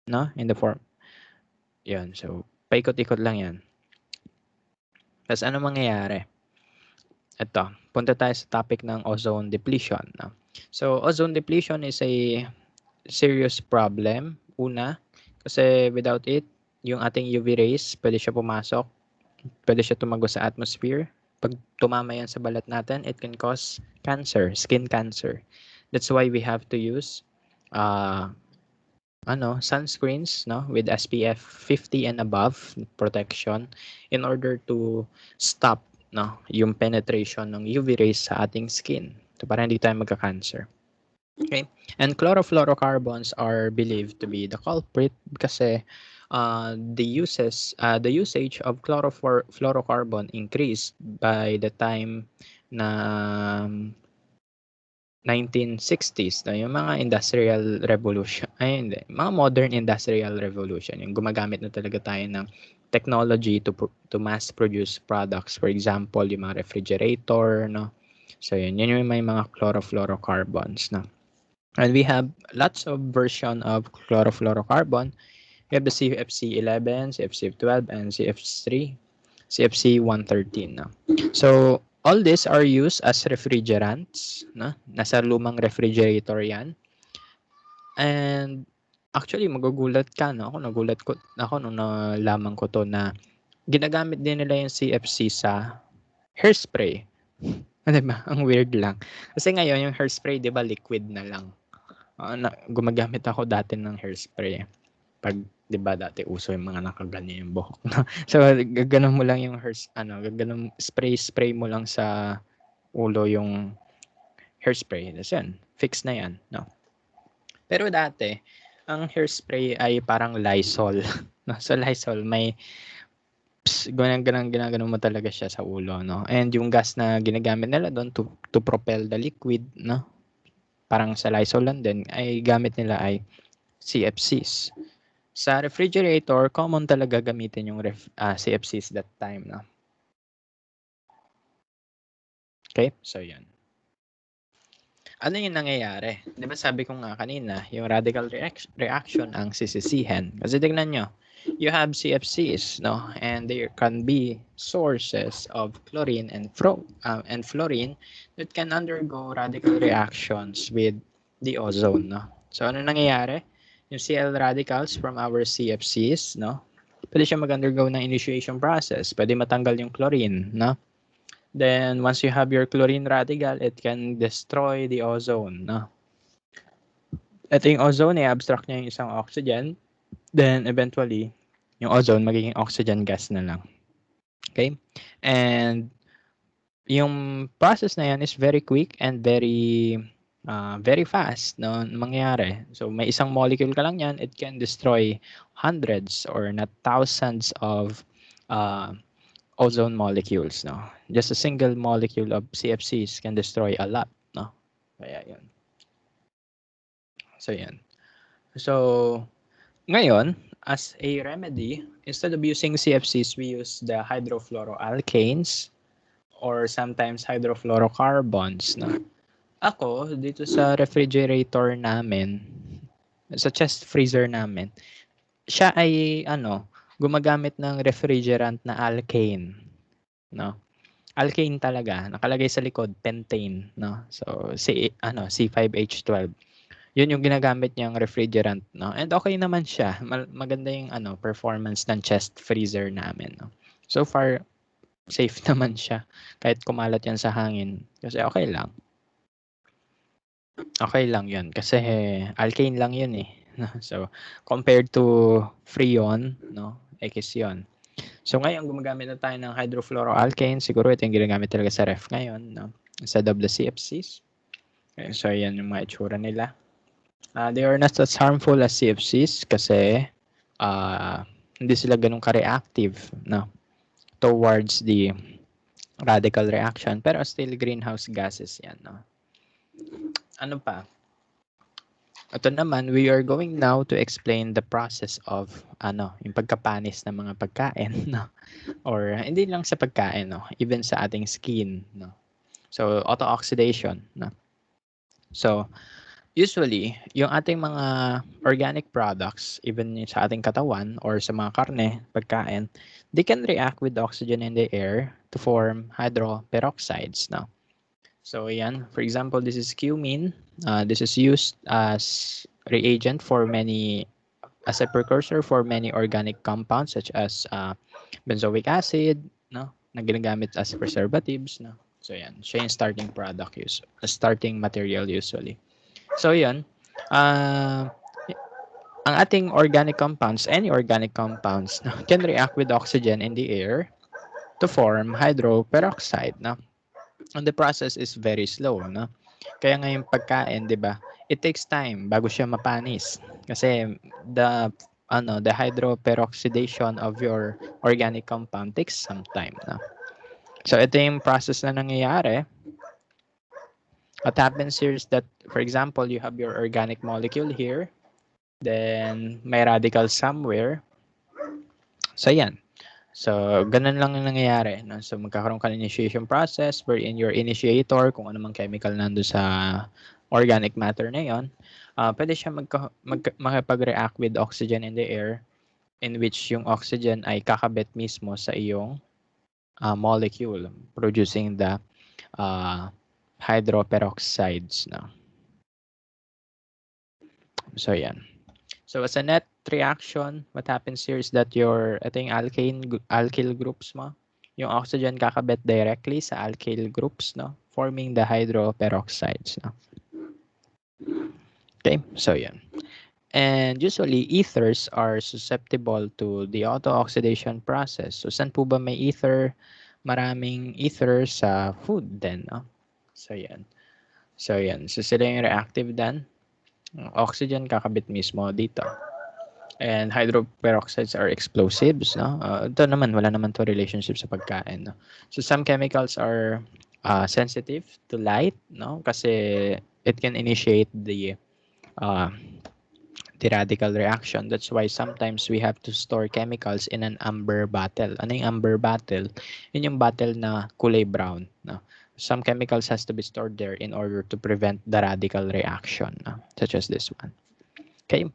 no? In the form. Yun. So, paikot-ikot lang yan. Tapos, ano mangyayari? Ito, punta tayo sa topic ng ozone depletion. No? So, ozone depletion is a serious problem. Una, kasi without it, yung ating UV rays, pwede siya pumasok, pwede siya tumago sa atmosphere. Pag tumama yan sa balat natin, it can cause cancer, skin cancer. That's why we have to use sunscreens, no, with SPF 50 and above protection in order to stop, no, yung penetration ng UV rays sa ating skin. So para hindi tayo magka-cancer. Okay? And chlorofluorocarbons are believed to be the culprit kasi the usage of chlorofluorocarbon increased by the time na 1960s, na yung mga industrial revolution, ay hindi, mga modern industrial revolution, yung gumagamit na talaga tayo ng technology to mass produce products. For example, yung mga refrigerator, no? So yun yung may mga chlorofluorocarbons, no? And we have lots of version of chlorofluorocarbon. We have the CFC11, CFC12, and CFC3, CFC113. No? So, all these are used as refrigerants. No? Nasa lumang refrigerator yan. And actually, magugulat ka. No? Ako nung nalaman ko to na ginagamit din nila yung CFC sa hairspray. Diba? Ang weird lang. Kasi ngayon, yung hairspray, di ba, liquid na lang. Gumagamit ako dati ng hairspray. Pag, 'di ba, dati uso yung mga nakaganyan yung buhok, no? So gaganon mo lang yung gaganon spray mo lang sa ulo yung hairspray. That's yan. Fix na yan, no? Pero dati, ang hairspray ay parang Lysol. No? So Lysol may ginaganon mo talaga siya sa ulo, no? And yung gas na ginagamit nila doon to propel the liquid, no? Parang sa Lysol lang din, ay gamit nila ay CFCs. Sa refrigerator, common talaga gamitin yung CFCs that time. No? Okay? So, yan. Ano yung nangyayari? Di ba sabi ko nga kanina, yung radical reaction ang sisisihan. Kasi tignan nyo, you have CFCs, no? And there can be sources of chlorine and fluorine that can undergo radical reactions with the ozone, no? So, ano nangyayari? Yung Cl radicals from our CFCs, no? Pwede siya mag-undergo ng initiation process. Pwede matanggal yung chlorine, no? Then, once you have your chlorine radical, it can destroy the ozone, no? Ito yung ozone, abstract niya yung isang oxygen. Then, eventually, yung ozone, magiging oxygen gas na lang. Okay? And, yung process na yan is very quick and very fast, no, mangyayari. So, may isang molecule ka lang yan, it can destroy hundreds or not thousands of ozone molecules, no. Just a single molecule of CFCs can destroy a lot, no. Kaya yun. So, yan. So, ngayon, as a remedy, instead of using CFCs, we use the hydrofluoroalkanes or sometimes hydrofluorocarbons, no. Ako, dito sa refrigerator namin, sa chest freezer namin, siya ay gumagamit ng refrigerant na alkane, no? Alkane talaga, nakalagay sa likod pentane, no? So C5H12. 'Yun yung ginagamit niyang refrigerant, no? And okay naman siya. Maganda yung performance ng chest freezer namin, no? So far safe naman siya kahit kumalat 'yan sa hangin kasi okay lang. Okay lang 'yun kasi alkane lang 'yun eh. So compared to freon, no? X 'yun. So ngayon gumagamit na tayo ng hydrofluoroalkane. Siguro ito yung ginagamit talaga sa ref ngayon, no? Instead of the CFCs. Okay, so yan yung mga itsura nila. They are not as harmful as CFCs kasi hindi sila ganun ka-reactive, no? Towards the radical reaction. Pero still greenhouse gases yan, no? Ano pa? Ito naman, we are going now to explain the process of yung pagkapanis ng mga pagkain, no? Or hindi lang sa pagkain, no? Even sa ating skin, no? So, auto-oxidation, no? So, usually, yung ating mga organic products, even sa ating katawan or sa mga karne, pagkain, they can react with oxygen in the air to form hydroperoxides, no? So, yan. For example, this is cumin. This is used as reagent for many, as a precursor for many organic compounds such as benzoic acid, no? Na ginagamit as preservatives, no? So, yan. Siya yung starting product starting material usually. So, yan. Uh, ang ating organic compounds, any organic compounds, no, can react with oxygen in the air to form hydroperoxide, no? And the process is very slow, no? Kaya nga yung pagkain, 'di ba? It takes time bago siya mapanis. Kasi the hydroperoxidation of your organic compound takes some time, no? So ito yung process na nangyayari. What happens here is that, for example, you have your organic molecule here, then may radical somewhere. So yan. So, ganun lang yung nangyayari. No? So, magkakaroon ka ng initiation process wherein your initiator, kung ano mang chemical nando sa organic matter na yon, pwede siya makipag-react with oxygen in the air in which yung oxygen ay kakabit mismo sa iyong molecule producing the hydroperoxides. No? So, yan. So, as a net reaction, what happens here is that ito yung alkyl groups mo, yung oxygen kakabit directly sa alkyl groups, no? Forming the hydroperoxides, no? Okay, so yan. And usually, ethers are susceptible to the auto-oxidation process. So, saan po ba may ether? Maraming ether sa food din, no? So, yan. So, yan. So, sila yung reactive din. Oxygen kakabit mismo dito. And hydroperoxides are explosives, no? Ito naman, wala naman to relationship sa pagkain, no? So some chemicals are sensitive to light, no? Kasi it can initiate the radical reaction. That's why sometimes we have to store chemicals in an amber bottle. Ano yung amber bottle? Yun yung bottle na kulay brown, no? Some chemicals has to be stored there in order to prevent the radical reaction, no? Such as this one. Okay.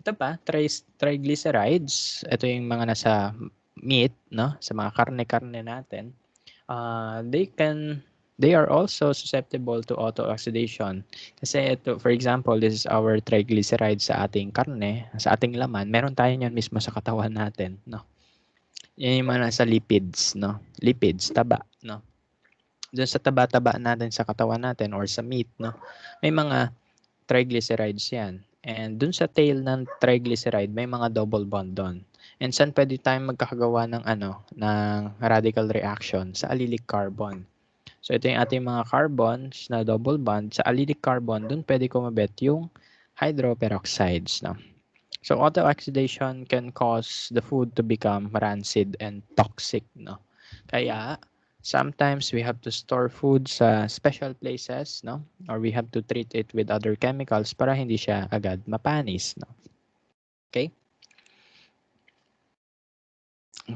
Ito pa, triglycerides. Ito yung mga nasa meat, no? Sa mga karne-karne natin. They are also susceptible to auto-oxidation. Kasi ito, for example, this is our triglycerides sa ating karne, sa ating laman. Meron tayo niyan mismo sa katawan natin, no? Yan yung mga nasa lipids, no? Lipids, taba, no? Doon sa taba-taba natin sa katawan natin or sa meat, no? May mga triglycerides yan. And dun sa tail ng triglyceride, may mga double bond doon. And saan pwede tayong magkakagawa ng ng radical reaction? Sa allylic carbon. So ito yung ating mga carbons na double bond. Sa allylic carbon, dun pwede kumabit yung hydroperoxides. No? So auto-oxidation can cause the food to become rancid and toxic. No? Kaya sometimes we have to store food sa special places, no? Or we have to treat it with other chemicals para hindi siya agad mapanis, no? Okay?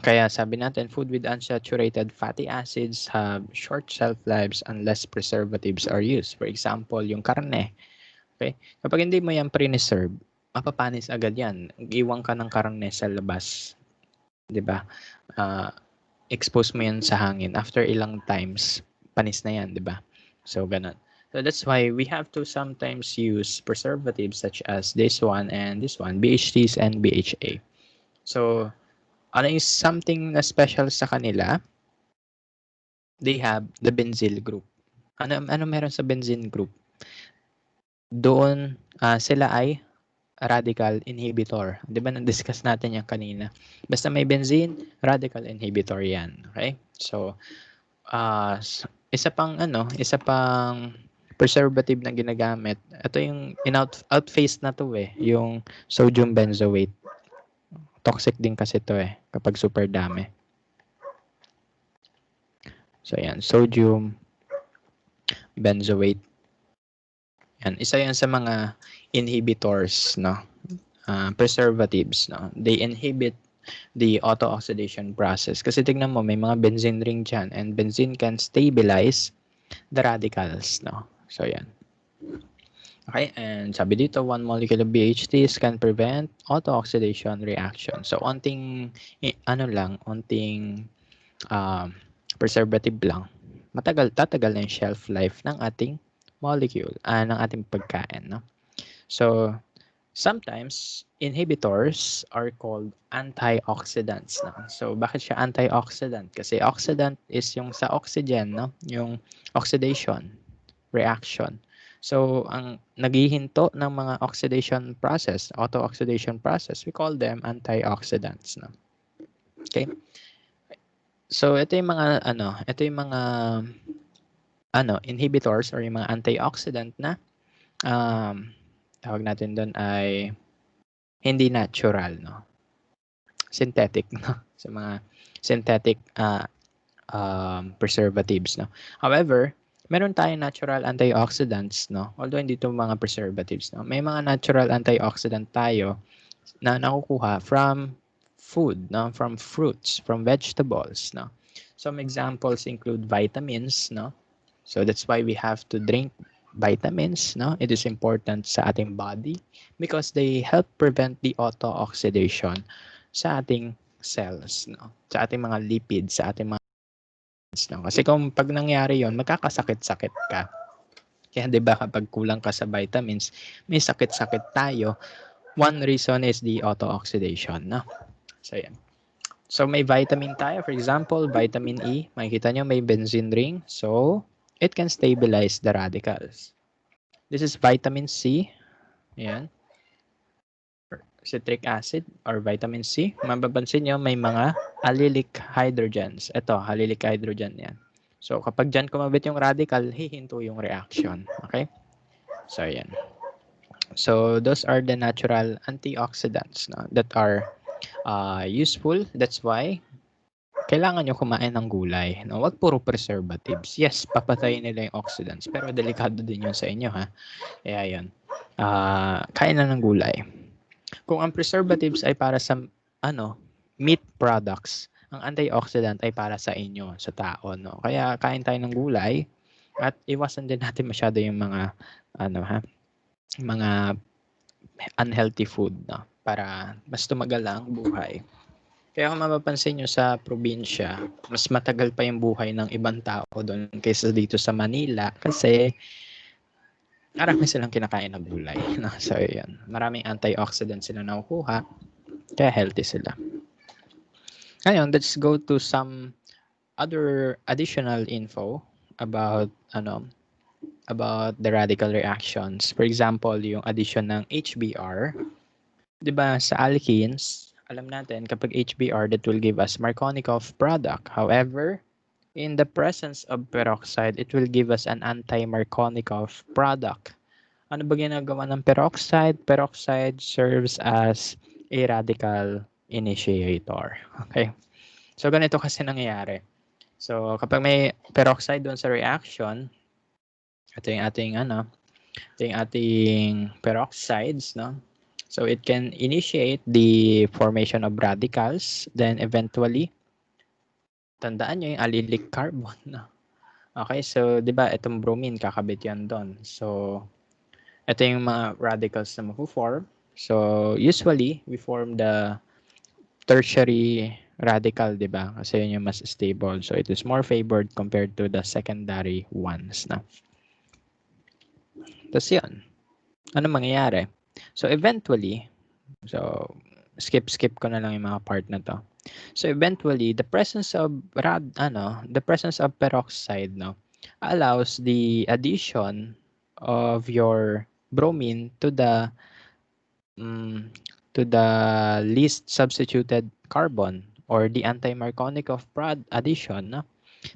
Kaya sabi natin, food with unsaturated fatty acids have short shelf lives unless preservatives are used. For example, yung karne. Okay? Kapag hindi mo yan preserve, mapapanis agad yan. Iwan ka ng karne sa labas. 'Di ba? Expose mo yan sa hangin. After ilang times, panis na yan, di ba? So, ganun. So, that's why we have to sometimes use preservatives such as this one and this one, BHTs and BHA. So, ano is something na special sa kanila? They have the benzyl group. Ano meron sa benzene group? Doon, sila ay radical inhibitor. Di ba na-discuss natin yan kanina? Basta may benzene, radical inhibitor yan. Okay? So, isa pang preservative na ginagamit. Ito yung outphase na to yung sodium benzoate. Toxic din kasi to kapag super dami. So yan, sodium benzoate. Yan, isa yan sa mga inhibitors, no? Preservatives, no? They inhibit the auto-oxidation process. Kasi tignan mo, may mga benzene ring dyan, and benzene can stabilize the radicals, no? So, yan. Okay, and sabi dito, 1 molecule of BHTs can prevent auto-oxidation reaction. So, onting preservative lang, tatagal na yung shelf life ng ating molecule, ng ating pagkain, no? So, sometimes, inhibitors are called antioxidants, no? So, bakit siya antioxidant? Kasi oxidant is yung sa oxygen, no? Yung oxidation reaction. So, ang naghihinto ng mga oxidation process, auto-oxidation process, we call them antioxidants, no? Okay? So, ito yung mga inhibitors or yung mga antioxidant na tawag natin doon ay hindi natural, no? Synthetic, no? Sa mga synthetic preservatives, no? However, meron tayong natural antioxidants, no? Although hindi ito mga preservatives, no? May mga natural antioxidant tayo na nakukuha from food, no? From fruits, from vegetables, no? Some examples include vitamins, no? So that's why we have to drink vitamins, no? It is important sa ating body because they help prevent the auto-oxidation sa ating cells, no? Sa ating mga lipids, sa ating mga no? Kasi kung pag nangyari yon, magkakasakit-sakit ka. Kaya 'di ba kapag kulang ka sa vitamins, may sakit-sakit tayo. One reason is the auto-oxidation, no? So yan. So may vitamin tayo, for example, vitamin E. Makikita nyo may benzene ring. So it can stabilize the radicals. This is vitamin C. Ayan. Citric acid or vitamin C. Mapapansin nyo may mga allylic hydrogens. Ito, allylic hydrogen yan. So kapag dyan kumabit yung radical, hihinto yung reaction. Okay? So ayan. So those are the natural antioxidants, no, that are useful. That's why kailangan nyo kumain ng gulay. No? Huwag puro preservatives. Yes, papatayin nila yung oxidants. Pero delikado din yun sa inyo, ha? Kaya yun. Kain na ng gulay. Kung ang preservatives ay para sa meat products, ang antioxidant ay para sa inyo, sa tao, no? Kaya kain tayo ng gulay at iwasan din natin masyado yung mga mga unhealthy food, no? Para mas tumagal lang buhay. Kaya kung mapapansin nyo sa probinsya, mas matagal pa yung buhay ng ibang tao doon kaysa dito sa Manila kasi marami silang kinakain ng gulay. No? So, yun. Maraming antioxidants sila nakukuha, kaya healthy sila. Ngayon, let's go to some other additional info about the radical reactions. For example, yung addition ng HBr. Diba sa alkenes, alam natin kapag HBr, that will give us Markovnikov product. However, in the presence of peroxide, it will give us an anti-Markovnikov product. Ano ba ginagawa ng peroxide? Peroxide serves as a radical initiator. Okay? So, ganito kasi nangyayari. So, kapag may peroxide doon sa reaction, ito yung ating peroxides, no? So, it can initiate the formation of radicals. Then, eventually, tandaan nyo yung allylic carbon. No? Okay, so, di ba, itong bromine, kakabit yan doon. So, ito yung mga radicals na mapuform. So, usually, we form the tertiary radical, di ba? Kasi yun yung mas stable. So, it is more favored compared to the secondary ones. Na. Tapos yun. Ano mangyayari? So, eventually, skip ko na lang yung mga part na to. So, eventually, the presence of peroxide, no, allows the addition of your bromine to the least substituted carbon or the anti-Markovnikov addition. No?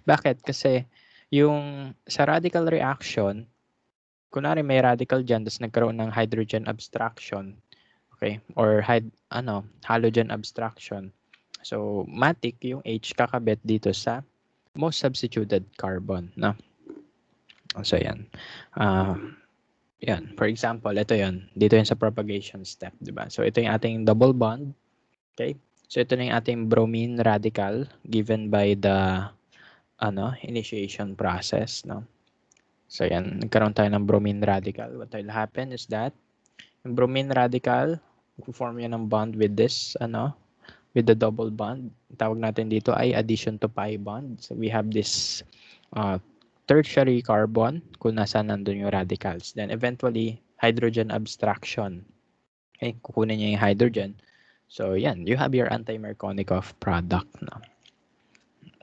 Bakit? Kasi yung sa radical reaction, kunwari may radical dyan, tapos nagkaroon ng hydrogen abstraction, okay, or halogen abstraction. So, matic yung H kakabit dito sa most substituted carbon. No? So, yan. yan. For example, ito yon. Dito yan sa propagation step, di ba? So, ito yung ating double bond. Okay? So, ito na yung ating bromine radical given by the initiation process, no? So, yan. Nagkaroon tayo ng bromine radical. What will happen is that yung bromine radical, form yan ng bond with this, with the double bond. Tawag natin dito ay addition to pi bond. So, we have this tertiary carbon kung nasaan nandun yung radicals. Then, eventually, hydrogen abstraction. Okay, kukunin niya yung hydrogen. So, yan. You have your anti-Markovnikov product. No?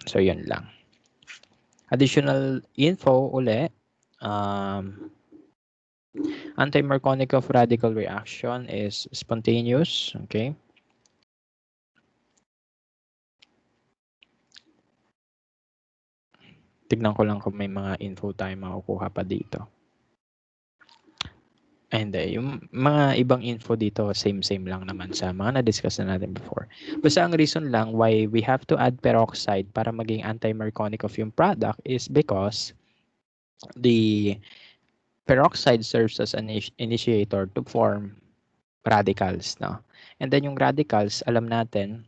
So, yan lang. Additional info uli. Anti-Markovnikov radical reaction is spontaneous. Okay. Tignan ko lang kung may mga info tayo makukuha pa dito. And yung mga ibang info dito, same lang naman sa mga na-discuss na natin before. Basta ang reason lang why we have to add peroxide para maging anti-Markovnikov yung product is because the peroxide serves as an initiator to form radicals. No? And then yung radicals, alam natin,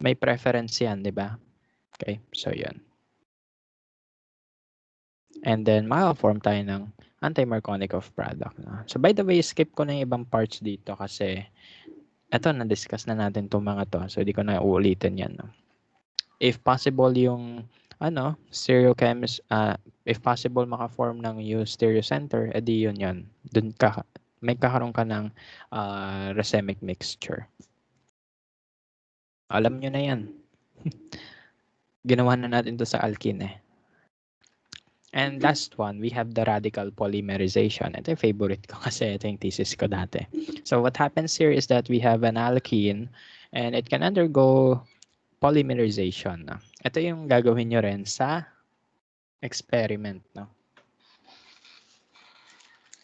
may preference yan, di ba? Okay, so yun. And then, maka-form tayo ng anti-Markovnikov product. No? So, by the way, skip ko na yung ibang parts dito kasi eto, na-discuss na natin itong mga to. So, di ko na uulitin yan. No? If possible, yung if possible maka-form ng yung stereocenter, edi yun yan. Dun may kakaroon ka ng racemic mixture. Alam nyo na yan. Ginawa na natin to sa alkene eh. And last one, we have the radical polymerization. Ito yung favorite ko kasi ito yung thesis ko dati. So what happens here is that we have an alkene and it can undergo polymerization. No? Ito yung gagawin nyo rin sa experiment. No?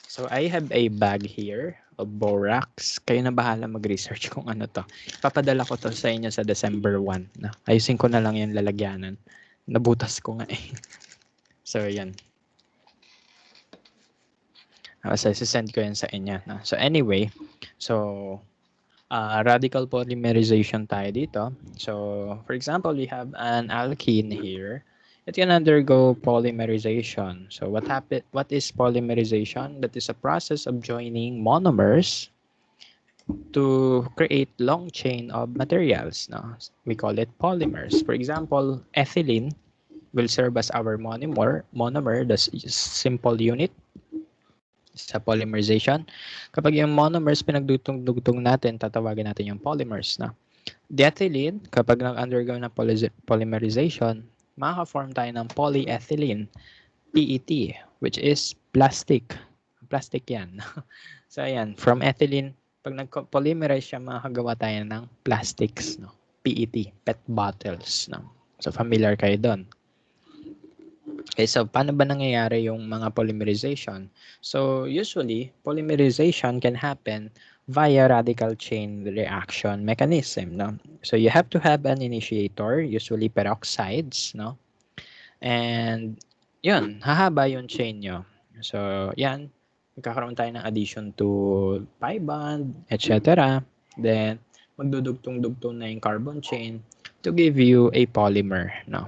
So I have a bag here of borax. Kayo na bahala mag-research kung ano to. Papadala ko to sa inyo sa December 1. No? Ayusin ko na lang yung lalagyanan. Nabutas ko nga eh. So yan. So send ko yan sa inyo. No? So anyway, so radical polymerization tayo dito. So for example, we have an alkene here. It can undergo polymerization. So what is polymerization? That is a process of joining monomers to create long chain of materials. No? We call it polymers. For example, ethylene will serve as our monomer, the simple unit sa polymerization. Kapag yung monomers pinagdugtong natin, tatawagin natin yung polymers. No? The ethylene, kapag nag-undergo ng polymerization, makaka-form tayo ng polyethylene, PET, which is plastic. Plastic yan. So, ayan. From ethylene, pag nag-polymerize siya, makakagawa tayo ng plastics. No? PET, PET bottles. No? So, familiar kayo doon. Okay, so paano ba nangyayari yung mga polymerization? So, usually, polymerization can happen via radical chain reaction mechanism. No? So, you have to have an initiator, usually peroxides. No? And, yun, hahaba yung chain nyo. So, yan, magkakaroon tayo ng addition to pi bond, etc. Then, magdudugtong-dugtong na yung carbon chain to give you a polymer. No?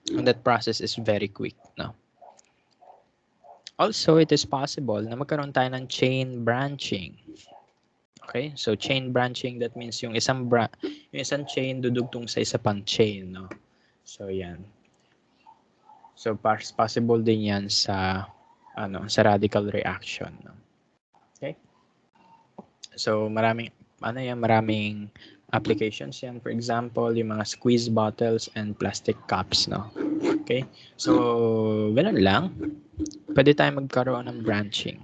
And that process is very quick. No? Also, it is possible na magkaroon tayo ng chain branching. Okay? So, chain branching, that means yung isang chain dudugtong sa isa pang chain. No? So, yan. So, possible din yan sa radical reaction. No? Okay? So, maraming applications yan. For example, yung mga squeeze bottles and plastic cups. No? Okay? So, ganun lang. Pwede tayo magkaroon ng branching.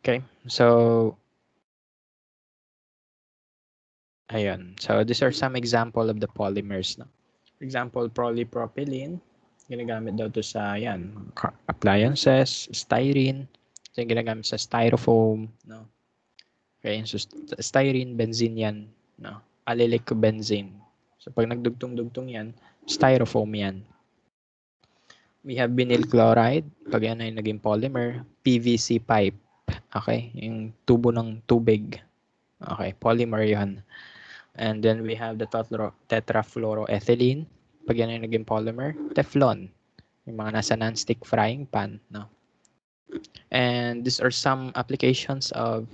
Okay? So, ayun. So, these are some example of the polymers. No? For example, polypropylene. Ginagamit daw to sa, appliances, styrene. So, ginagamit sa styrofoam. No? Okay? So, styrene, benzene yan. No? Allylic benzene. So, pag nagdugtong-dugtong yan, styrofoam yan. We have vinyl chloride. Pag yan ay naging polymer, PVC pipe. Okay, yung tubo ng tubig. Okay, polymer yan. And then we have the tetrafluoroethylene. Pag yan ay naging polymer, Teflon. Yung mga nasa non-stick frying pan. No? And these are some applications of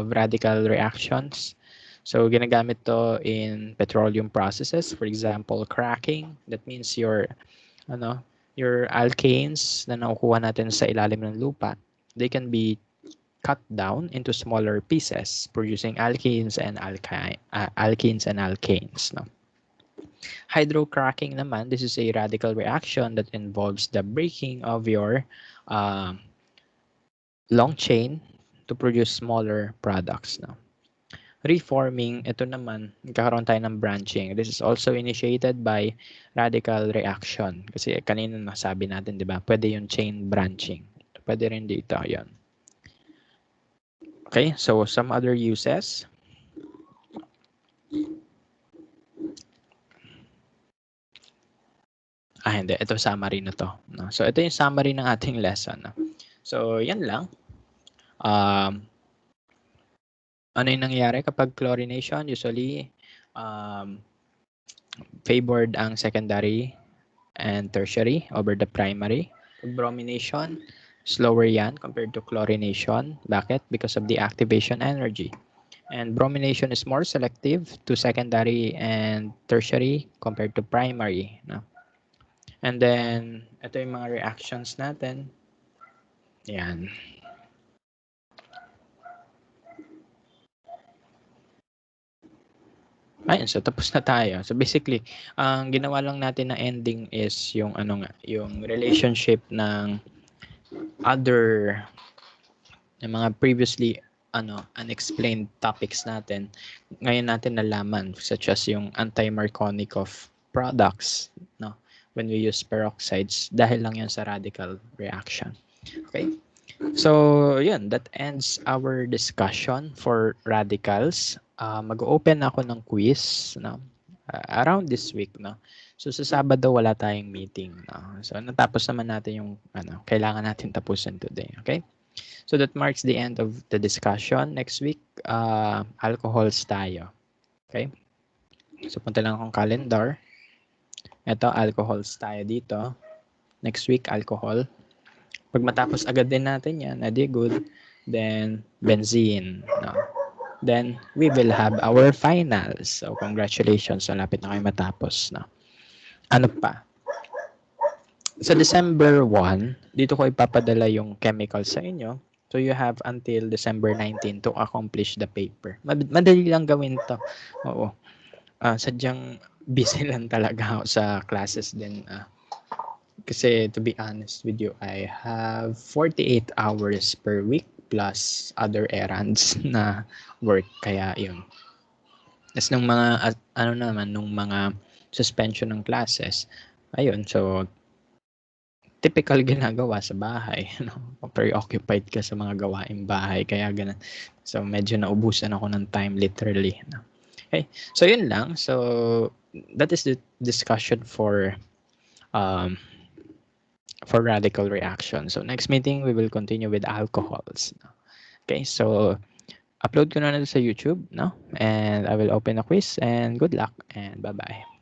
radical reactions. So ginagamit to in petroleum processes, for example, cracking. That means your alkanes na nakukuha natin sa ilalim ng lupa, they can be cut down into smaller pieces, producing alkenes and alkanes. No? Hydrocracking naman, this is a radical reaction that involves the breaking of your long chain to produce smaller products. No? Reforming, ito naman, nagkakaroon tayo ng branching. This is also initiated by radical reaction. Kasi kanina nasabi natin, di ba? Pwede yung chain branching. Pwede rin dito, yon. Okay, so some other uses. Hindi. Ito summary na to. No? So, ito yung summary ng ating lesson. No? So, yan lang. Ano yung nangyayari kapag chlorination? Usually, favored ang secondary and tertiary over the primary. Pag bromination, slower yan compared to chlorination. Bakit? Because of the activation energy. And bromination is more selective to secondary and tertiary compared to primary. No? And then, ito yung mga reactions natin. Yan. Ayun, so tapos na tayo. So basically, ang ginawa lang natin na ending is yung yung relationship ng other ng mga previously unexplained topics natin. Ngayon natin nalaman, such as yung anti-Markovnikov products, no? When we use peroxides, dahil lang yan sa radical reaction. Okay? So, yun, that ends our discussion for radicals. Mag-open ako ng quiz, no? Around this week, no? So, sa Sabado, wala tayong meeting, no? So, natapos naman natin yung, kailangan natin tapusin today, okay? So, that marks the end of the discussion. Next week, alcohols tayo, okay? So, punta lang akong calendar. Ito, alcohols tayo dito. Next week, alcohol. Pag matapos agad din natin yan, edi good. Then, benzene. No? Then, we will have our finals. So, congratulations. Malapit na kayo matapos. No? Ano pa? Sa December 1, dito ko ipapadala yung chemicals sa inyo. So, you have until December 19 to accomplish the paper. Madali lang gawin to. Oo. Sadyang busy lang talaga ako sa classes din. Kasi to be honest with you, I have 48 hours per week plus other errands na work. Kaya yun. Tapos nung mga, nung mga suspension ng classes, ayun, so typical ginagawa sa bahay. Preoccupied ka sa mga gawaing bahay. Kaya ganun. So medyo naubusan ako ng time literally. Okay, so yun lang. So that is the discussion for radical reaction. So next meeting, we will continue with alcohols. Okay, so upload ko na sa YouTube, no? And I will open a quiz and good luck and bye-bye.